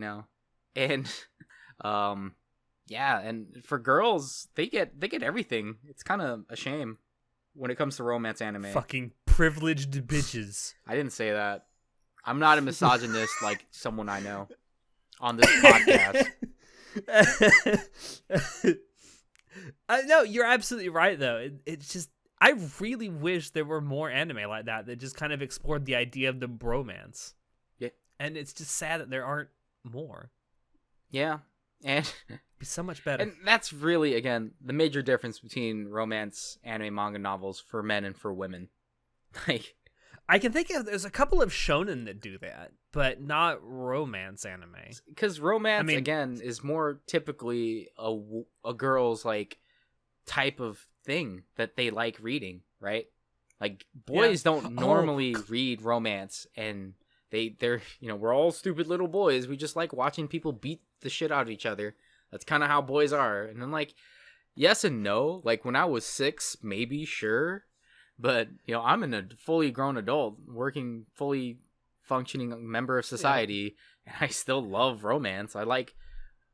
And yeah, and for girls, they get everything. It's kind of a shame when it comes to romance anime. Fucking privileged bitches. I didn't say that. I'm not a misogynist like someone I know on this podcast. No, you're absolutely right though. It's just I really wish there were more anime like that just kind of explored the idea of the bromance. Yeah. And it's just sad that there aren't more. Yeah. And it'd be so much better. And that's really, again, the major difference between romance anime manga novels for men and for women. Like, I can think of there's a couple of shonen that do that, but not romance anime. Because romance, again, is more typically a girl's like type of thing that they like reading, right? Like boys don't normally read romance, and they're we're all stupid little boys. We just like watching people beat the shit out of each other. That's kind of how boys are. And I'm like, yes and no. Like when I was 6, maybe, sure. But, I'm a fully grown adult, working, fully functioning member of society, and I still love romance. I like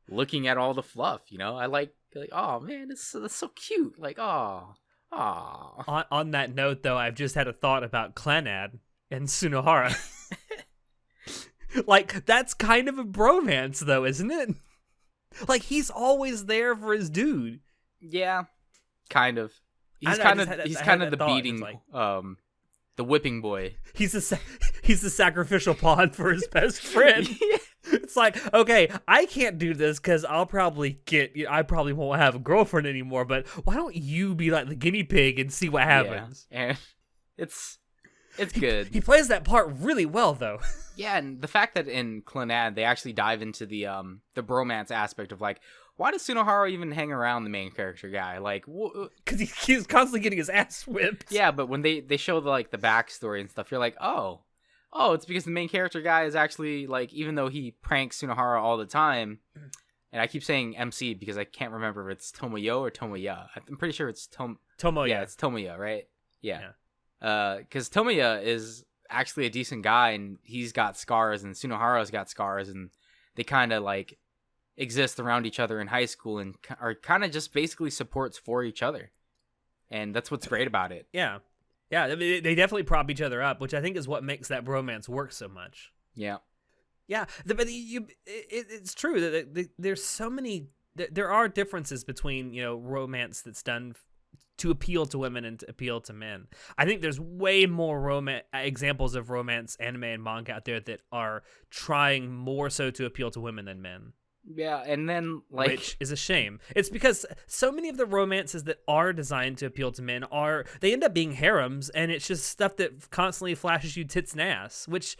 looking at all the fluff, I like oh, man, that's so cute. Like, oh. On that note, though, I've just had a thought about Clannad and Sunohara. Like, that's kind of a bromance, though, isn't it? Like, he's always there for his dude. Yeah, kind of. He's kind of the beating, like, the whipping boy. He's the sacrificial pawn for his best friend. It's like, okay, I can't do this because I probably won't have a girlfriend anymore. But why don't you be like the guinea pig and see what happens? Yeah. And it's good. He plays that part really well, though. Yeah, and the fact that in Clannad they actually dive into the bromance aspect of like, why does Sunohara even hang around the main character guy? Like, because he's constantly getting his ass whipped. Yeah, but when they show the backstory and stuff, you're like, oh, it's because the main character guy is actually like, even though he pranks Sunohara all the time, and I keep saying MC because I can't remember if it's Tomoyo or Tomoya. I'm pretty sure it's Tomoya. Yeah, it's Tomoya, right? Yeah. Because Tomoya is actually a decent guy, and he's got scars, and Sunohara's got scars, and they kind of like exist around each other in high school and are kind of just basically supports for each other, and that's what's great about it. Yeah, I mean, they definitely prop each other up, which I think is what makes that bromance work so much. Yeah, but it's true that there's so many. There are differences between romance that's done to appeal to women and to appeal to men. I think there's way more examples of romance anime and manga out there that are trying more so to appeal to women than men. Yeah, and then which is a shame. It's because so many of the romances that are designed to appeal to men they end up being harems, and it's just stuff that constantly flashes you tits and ass, which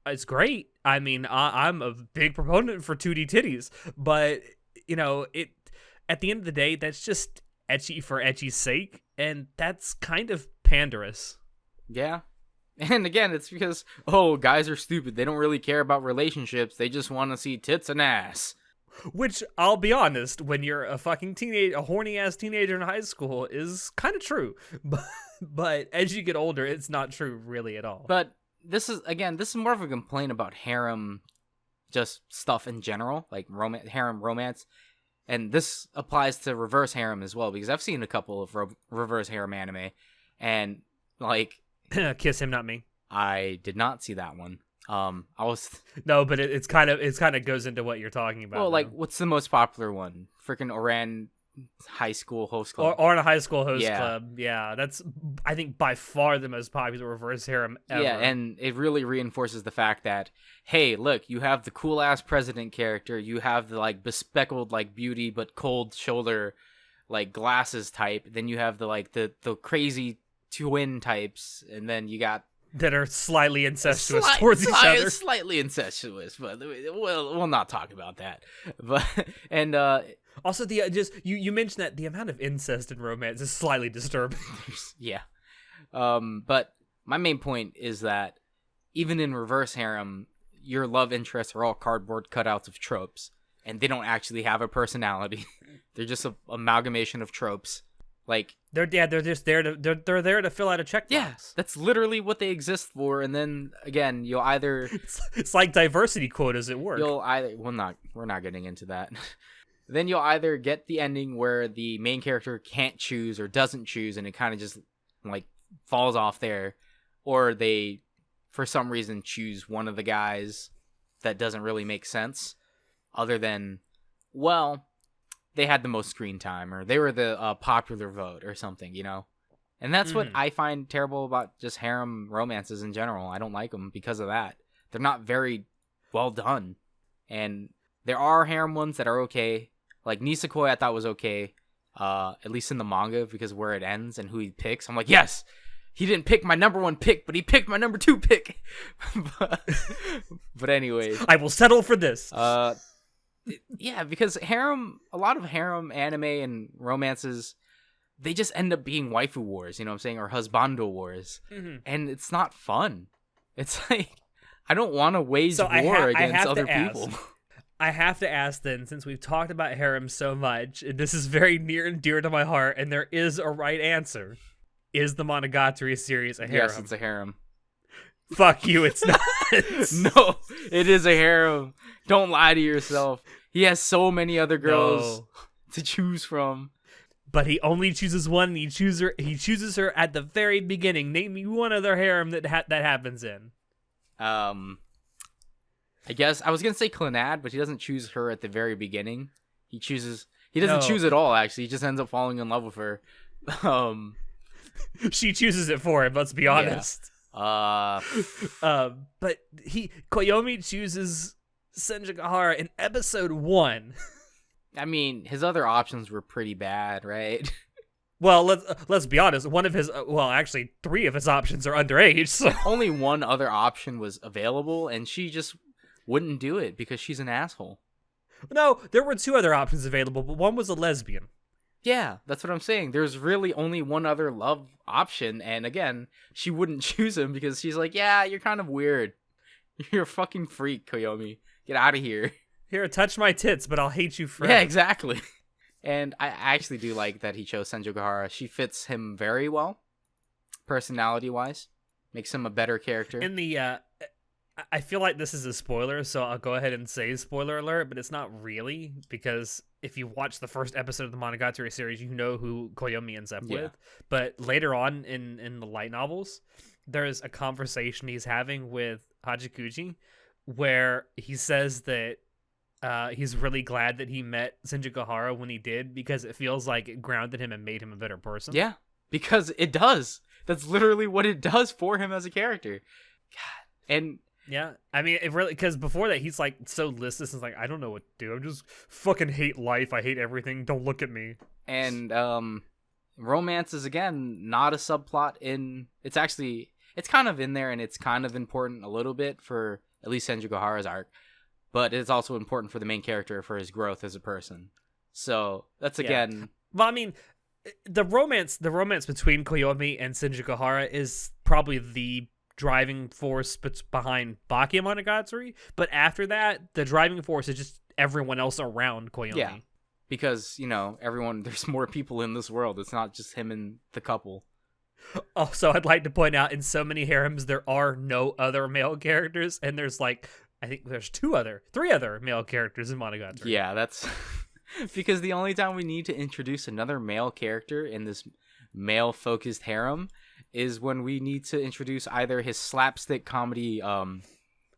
is great. I mean, I'm a big proponent for 2D titties, but it at the end of the day, that's just ecchi for ecchi's sake, and that's kind of panderous. Yeah. And again, it's because, guys are stupid. They don't really care about relationships. They just want to see tits and ass. Which, I'll be honest, when you're a fucking a horny-ass teenager in high school is kind of true. But as you get older, it's not true really at all. But this is more of a complaint about harem just stuff in general, like harem romance. And this applies to reverse harem as well, because I've seen a couple of reverse harem anime, and like... Kiss Him, Not Me. I did not see that one. I was no, but it's kind of goes into what you're talking about. Well, like, what's the most popular one? Freaking high school host club. Or in a high school host Yeah. club. Yeah, that's, I think, by far the most popular reverse harem ever. Yeah, and it really reinforces the fact that, hey, look, you have the cool ass president character, you have the like bespeckled like beauty but cold shoulder like glasses type, then you have the like the crazy twin types, and then you got that are slightly incestuous towards each other. Slightly incestuous, but we'll not talk about that. But and also the just you mentioned that the amount of incest in romance is slightly disturbing. Yeah. But my main point is that even in reverse harem, your love interests are all cardboard cutouts of tropes, and they don't actually have a personality. They're just an amalgamation of tropes. Like they're just there to they're there to fill out a checkbox. Yeah, that's literally what they exist for. And then again, you'll either it's like diversity quotas at work. You'll either we're not getting into that. Then you'll either get the ending where the main character can't choose or doesn't choose, and it kind of just like falls off there, or they for some reason choose one of the guys that doesn't really make sense, other than, well, they had the most screen time, or they were the popular vote or something, you know? And that's what I find terrible about just harem romances in general. I don't like them because of that. They're not very well done. And there are harem ones that are okay. Like Nisekoi I thought was okay, at least in the manga, because where it ends and who he picks. I'm like, yes! He didn't pick my number 1 pick, but he picked my number 2 pick. But anyways. I will settle for this. Yeah, because a lot of harem anime and romances, they just end up being waifu wars, you know what I'm saying, or husbando wars, and it's not fun. It's like, I don't want to wage war against other people. I have to ask then, since we've talked about harem so much, and this is very near and dear to my heart, and there is a right answer, is the Monogatari series a harem? Yes, it's a harem. Fuck you, it's not. No, it is a harem. Don't lie to yourself. He has so many other girls to choose from. But he only chooses one, and he chooses her at the very beginning. Name me one other harem that happens in. I guess I was gonna say Clannad, but he doesn't choose her at the very beginning. He doesn't choose at all, actually. He just ends up falling in love with her. She chooses it for him, let's be honest. Yeah. But Koyomi chooses Senjigahara in episode 1. I mean, his other options were pretty bad, right? Well, let's be honest. One of his, actually, 3 of his options are underage. So. Only one other option was available, and she just wouldn't do it because she's an asshole. No, there were 2 other options available, but one was a lesbian. Yeah, that's what I'm saying. There's really only one other love option, and again, she wouldn't choose him because she's like, yeah, you're kind of weird. You're a fucking freak, Koyomi. Get out of here. Here, touch my tits, but I'll hate you forever. Yeah, exactly. And I actually do like that he chose Senjogahara. She fits him very well, personality-wise. Makes him a better character. In the, I feel like this is a spoiler, so I'll go ahead and say spoiler alert, but it's not really, because if you watch the first episode of the Monogatari series, you know who Koyomi ends up with. But later on in the light novels, there's a conversation he's having with Hachikuji where he says that he's really glad that he met Senjigahara when he did, because it feels like it grounded him and made him a better person. Yeah, because it does. That's literally what it does for him as a character. God. And yeah, I mean, it really, because before that, he's like so listless and like, I don't know what to do. I just fucking hate life. I hate everything. Don't look at me. And romance is, again, not a subplot in... It's kind of in there, and it's kind of important a little bit for at least Senjigahara's arc. But it's also important for the main character for his growth as a person. So that's, again... Yeah. Well, I mean, the romance between Koyomi and Senjigahara is probably the driving force behind Bakemonogatari, but after that, the driving force is just everyone else around Koyomi. Yeah, because, there's more people in this world. It's not just him and the couple. Also, I'd like to point out, in so many harems, there are no other male characters, and there's I think there's 3 other male characters in Monogatari. Yeah, that's because the only time we need to introduce another male character in this male-focused harem is when we need to introduce either his slapstick comedy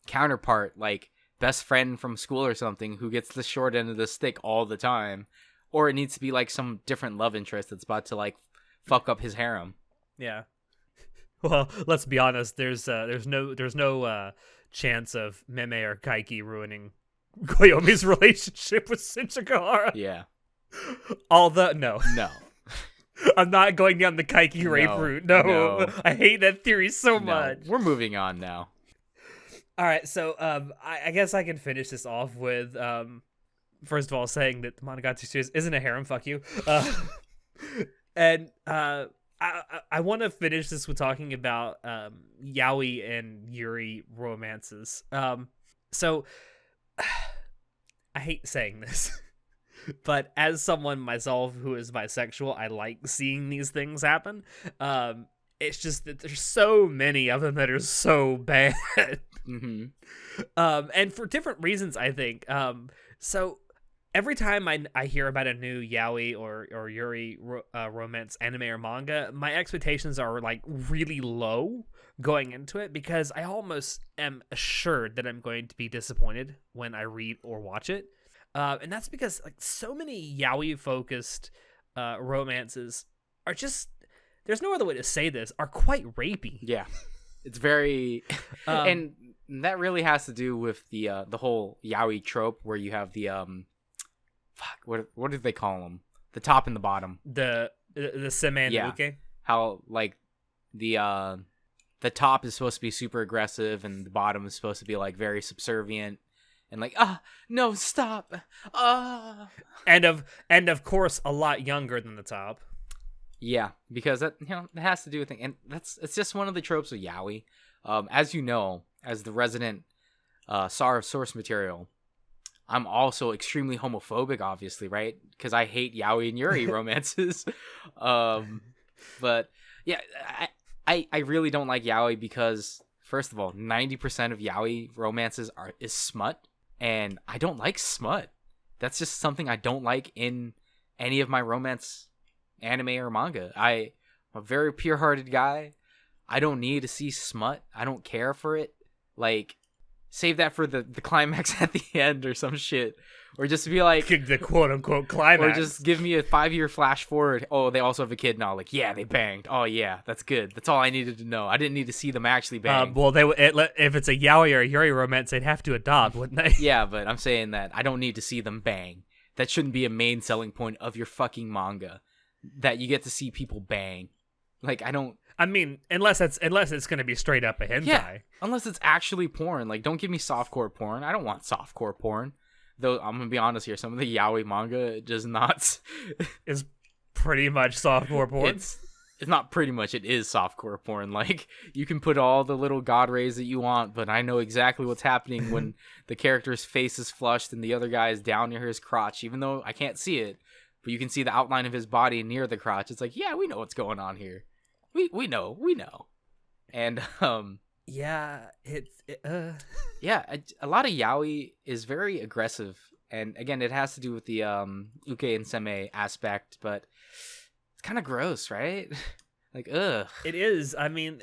counterpart, like best friend from school or something, who gets the short end of the stick all the time, or it needs to be like some different love interest that's about to like fuck up his harem. Yeah. Well, let's be honest. There's no chance of Meme or Kaiki ruining Koyomi's relationship with Shinjigahara. Yeah. Although no, I'm not going down the Kaiki rape route. No, I hate that theory so much. We're moving on now. All right, so I guess I can finish this off with first of all saying that the Monogatari series isn't a harem. Fuck you. And I want to finish this with talking about yaoi and yuri romances. So I hate saying this, but as someone myself who is bisexual, I like seeing these things happen. It's just that there's so many of them that are so bad. Mm-hmm. And for different reasons, I think. So every time I hear about a new yaoi or yuri romance anime or manga, my expectations are like really low going into it because I almost am assured that I'm going to be disappointed when I read or watch it. And that's because like so many yaoi focused romances are just, there's no other way to say this, are quite rapey. Yeah. It's very and that really has to do with the whole yaoi trope where you have the what do they call them? The top and the bottom. The seme and the uke. How like the top is supposed to be super aggressive and the bottom is supposed to be like very subservient and like no, stop. And of course a lot younger than the top. Yeah, because that that has to do with things, and it's just one of the tropes of yaoi. As you know, as the resident SAR of source material, I'm also extremely homophobic, obviously, right? Because I hate yaoi and yuri romances. But yeah, I really don't like yaoi because first of all, 90% of yaoi romances is smut, and I don't like smut. That's just something I don't like in any of my romance anime or manga. I'm a very pure-hearted guy. I don't need to see smut. I don't care for it. Like, save that for the climax at the end or some shit. Or just be like the quote-unquote climax. Or just give me a 5-year flash forward. Oh, they also have a kid now. Like, yeah, they banged. Oh, yeah, that's good. That's all I needed to know. I didn't need to see them actually bang. Well, if it's a yaoi or a yuri romance, they'd have to adopt, wouldn't they? Yeah, but I'm saying that I don't need to see them bang. That shouldn't be a main selling point of your fucking manga. That you get to see people bang. Like, I mean, unless it's going to be straight up a hentai. Yeah, unless it's actually porn. Like, don't give me softcore porn. I don't want softcore porn. Though, I'm going to be honest here. Some of the yaoi manga does not... is pretty much softcore porn. It's not pretty much. It is softcore porn. Like, you can put all the little god rays that you want, but I know exactly what's happening when the character's face is flushed and the other guy is down near his crotch, even though I can't see it. But you can see the outline of his body near the crotch. It's like, yeah, we know what's going on here. We know. And yeah, yeah, a lot of yaoi is very aggressive, and again, it has to do with the uke and seme aspect, but it's kind of gross, right? Like, ugh. It is. I mean,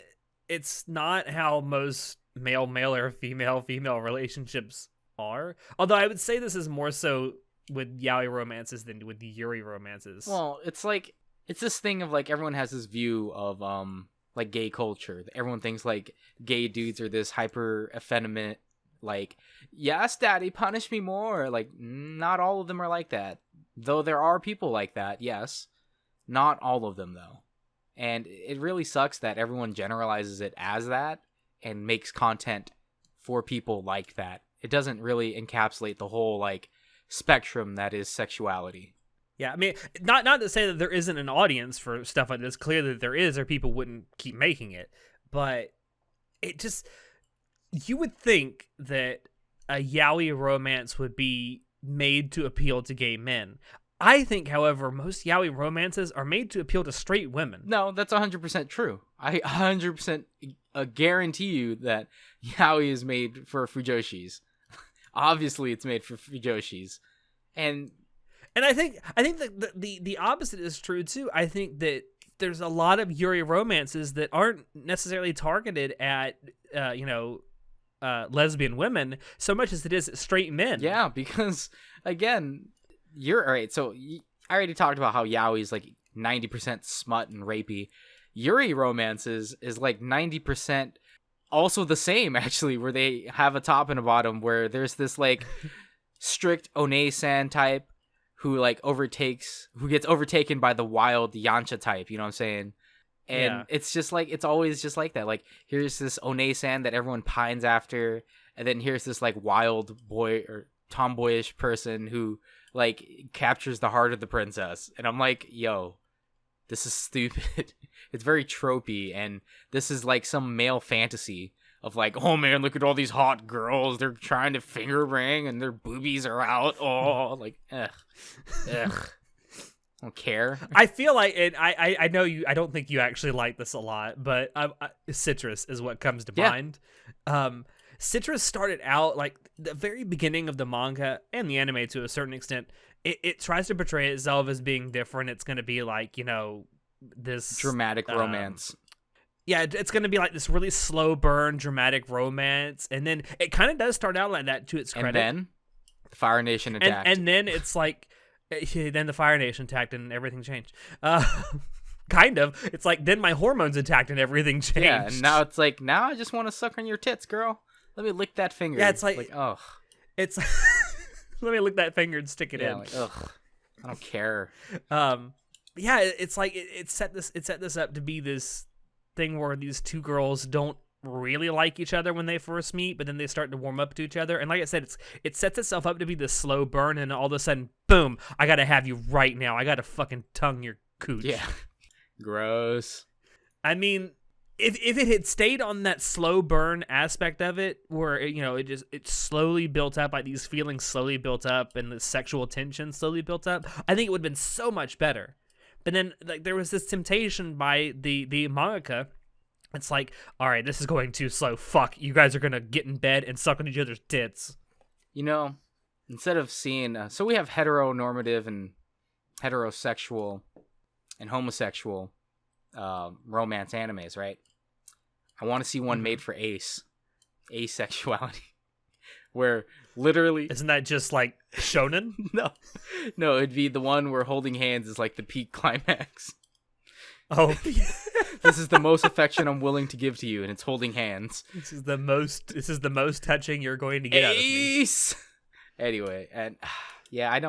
it's not how most male or female relationships are. Although I would say this is more so with yaoi romances than with the yuri romances. Well, it's like, it's this thing of like everyone has this view of like gay culture. Everyone thinks like gay dudes are this hyper effeminate, like, yes, daddy, punish me more. Like, not all of them are like that. Though there are people like that, yes. Not all of them though. And it really sucks that everyone generalizes it as that and makes content for people like that. It doesn't really encapsulate the whole like spectrum that is sexuality. Yeah, I mean, not to say that there isn't an audience for stuff like this. Clearly there is, or people wouldn't keep making it. But it just, you would think that a yaoi romance would be made to appeal to gay men. I think, however, most yaoi romances are made to appeal to straight women. No, that's 100% true. I 100% guarantee you that yaoi is made for fujoshis. Obviously, it's made for fujoshis. And I think that the opposite is true too. I think that there's a lot of yuri romances that aren't necessarily targeted at lesbian women so much as it is straight men. Yeah, because again, you're all right. So I already talked about how yaoi's like 90% smut and rapey. Yuri romances is like 90% also the same, actually, where they have a top and a bottom, where there's this like strict One-san type who gets overtaken by the wild Yancha type, you know what I'm saying? And it's just like, it's always just like that. Like, here's this One-san that everyone pines after, and then here's this like wild boy or tomboyish person who like captures the heart of the princess. And I'm like, yo, this is stupid. It's very tropey, and this is like some male fantasy of like, oh man, look at all these hot girls. They're trying to finger ring, and their boobies are out. Oh, like, ugh. I don't care. I feel like it. I know you. I don't think you actually like this a lot, but Citrus is what comes to mind. Citrus started out like the very beginning of the manga and the anime to a certain extent. It tries to portray itself as being different. It's going to be like, you know, this dramatic romance. Yeah, it's going to be like this really slow burn dramatic romance, and then it kind of does start out like that to its credit. And then the Fire Nation attacked. And then it's like, then the Fire Nation attacked and everything changed. Kind of. It's like, then my hormones attacked and everything changed. Yeah, and now it's like, now I just want to suck on your tits, girl. Let me lick that finger. Yeah, it's like oh. It's let me lick that finger and stick it in. Like, ugh. I don't care. Yeah, it's like it set this up to be this thing where these two girls don't really like each other when they first meet, but then they start to warm up to each other. And like I said, it sets itself up to be this slow burn, and all of a sudden, boom, I gotta have you right now. I gotta fucking tongue your cooch. Yeah. Gross. I mean, if it had stayed on that slow burn aspect of it, where it slowly built up, like these feelings slowly built up and the sexual tension slowly built up, I think it would have been so much better. But then like there was this temptation by the mangaka. It's like, all right, this is going too slow. Fuck, you guys are gonna get in bed and suck on each other's tits. You know, instead of seeing, so we have heteronormative and heterosexual and homosexual romance animes, right? I want to see one made for asexuality, where literally isn't that just like shonen? no, it'd be the one where holding hands is like the peak climax. Oh, this is the most affection I'm willing to give to you, and it's holding hands. This is the most touching you're going to get out of me. Anyway, and yeah, I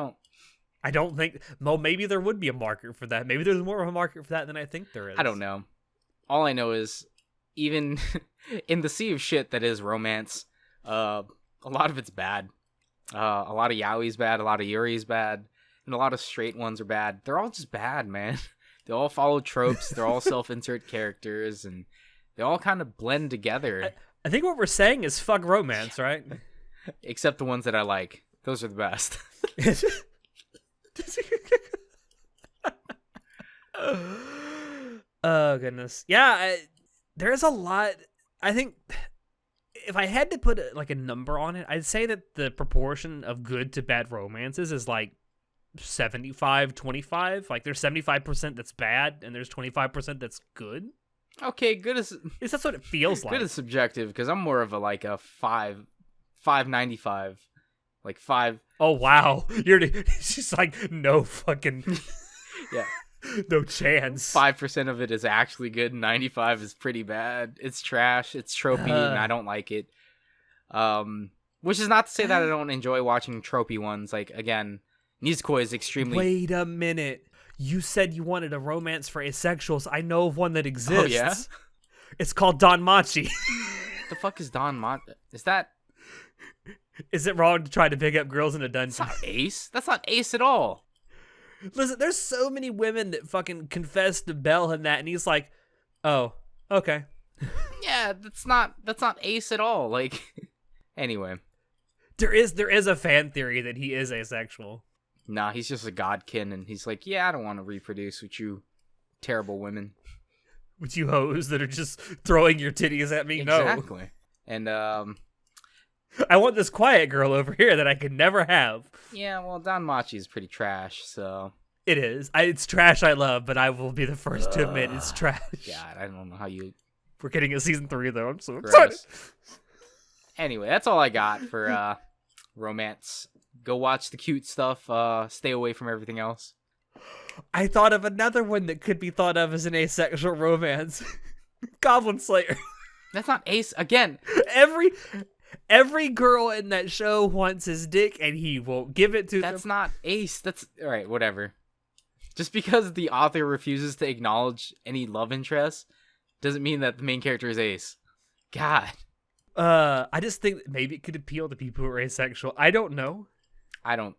don't think. Well, maybe there would be a market for that. Maybe there's more of a market for that than I think there is. I don't know. All I know is, even in the sea of shit that is romance, a lot of it's bad. A lot of yaoi's bad, a lot of yuri's bad, and a lot of straight ones are bad. They're all just bad, man. They all follow tropes. They're all self-insert characters, and they all kind of blend together. I think what we're saying is fuck romance, right? Except the ones that I like. Those are the best. Oh goodness, yeah. There's a lot. I think if I had to put like a number on it, I'd say that the proportion of good to bad romances is like 75-25. Like there's 75% that's bad, and there's 25% that's good. Okay, good is. That's what it feels like. Good is subjective, because I'm more of a 5.95, like 5. Oh wow, she's like, no fucking. Yeah. No chance. 5% of it is actually good, and 95 is pretty bad. It's trash. It's tropey, and I don't like it. Which is not to say that I don't enjoy watching tropey ones. Like, again, Nizuko is extremely. Wait a minute. You said you wanted a romance for asexuals. I know of one that exists. Oh yeah. It's called Don Machi. The fuck is Don Machi? Is that? Is it wrong to try to pick up girls in a dungeon? That's not Ace. That's not Ace at all. Listen, there's so many women that fucking confess to Bell and that, and he's like, "Oh, okay." Yeah, that's not Ace at all. Like, anyway, there is a fan theory that he is asexual. Nah, he's just a godkin, and he's like, "Yeah, I don't want to reproduce with you, terrible women, with you hoes that are just throwing your titties at me." Exactly. No. And I want this quiet girl over here that I could never have. Yeah, well, Don Machi is pretty trash, so. It is. It's trash I love, but I will be the first to admit it's trash. God, I don't know how you. We're getting a season 3, though. I'm so excited. Anyway, that's all I got for romance. Go watch the cute stuff. Stay away from everything else. I thought of another one that could be thought of as an asexual romance. Goblin Slayer. That's not ace again. Every girl in that show wants his dick, and he won't give it to them. That's not ace. That's all right. Whatever. Just because the author refuses to acknowledge any love interest doesn't mean that the main character is ace. God. I just think that maybe it could appeal to people who are asexual. I don't know. I don't.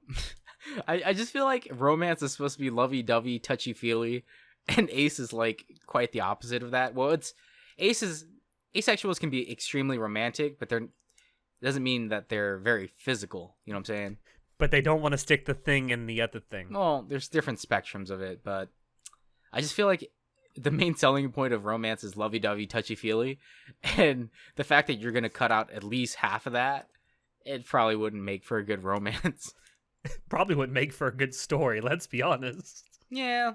I just feel like romance is supposed to be lovey-dovey, touchy-feely, and ace is like quite the opposite of that. Well, asexuals can be extremely romantic, but doesn't mean that they're very physical. You know what I'm saying? But they don't want to stick the thing in the other thing. Well, there's different spectrums of it, but I just feel like the main selling point of romance is lovey-dovey, touchy-feely, and the fact that you're going to cut out at least half of that, it probably wouldn't make for a good romance. Probably wouldn't make for a good story, let's be honest. Yeah.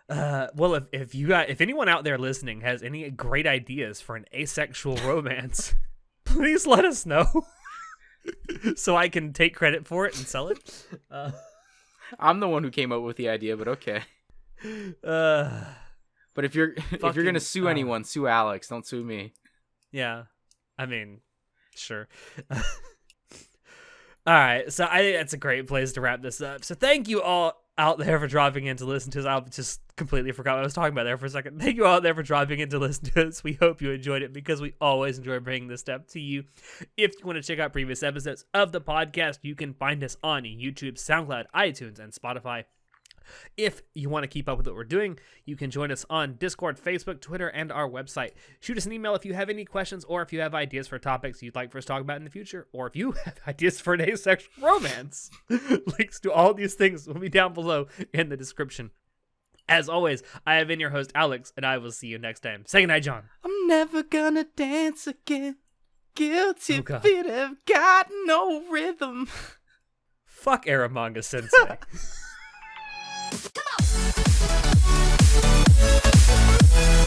Well, if anyone out there listening has any great ideas for an asexual romance, please let us know so I can take credit for it and sell it. I'm the one who came up with the idea, but okay. But if you're gonna sue anyone, sue Alex. Don't sue me. Yeah, I mean, sure. All right, so I think that's a great place to wrap this up. So thank you all out there for dropping in to listen to us. I just completely forgot what I was talking about there for a second. Thank you all out there for dropping in to listen to us. We hope you enjoyed it because we always enjoy bringing this stuff to you. If you want to check out previous episodes of the podcast, you can find us on YouTube, SoundCloud, iTunes, and Spotify. If you want to keep up with what we're doing, you can join us on Discord, Facebook, Twitter, and our website. Shoot us an email if you have any questions or if you have ideas for topics you'd like for us to talk about in the future, or if you have ideas for an asexual romance. Links to all these things will be down below in the description. As always, I have been your host, Alex, and I will see you next time. Say goodnight, John. I'm never gonna dance again. Guilty feet have got no rhythm. Fuck Aramanga Sensei. Come on.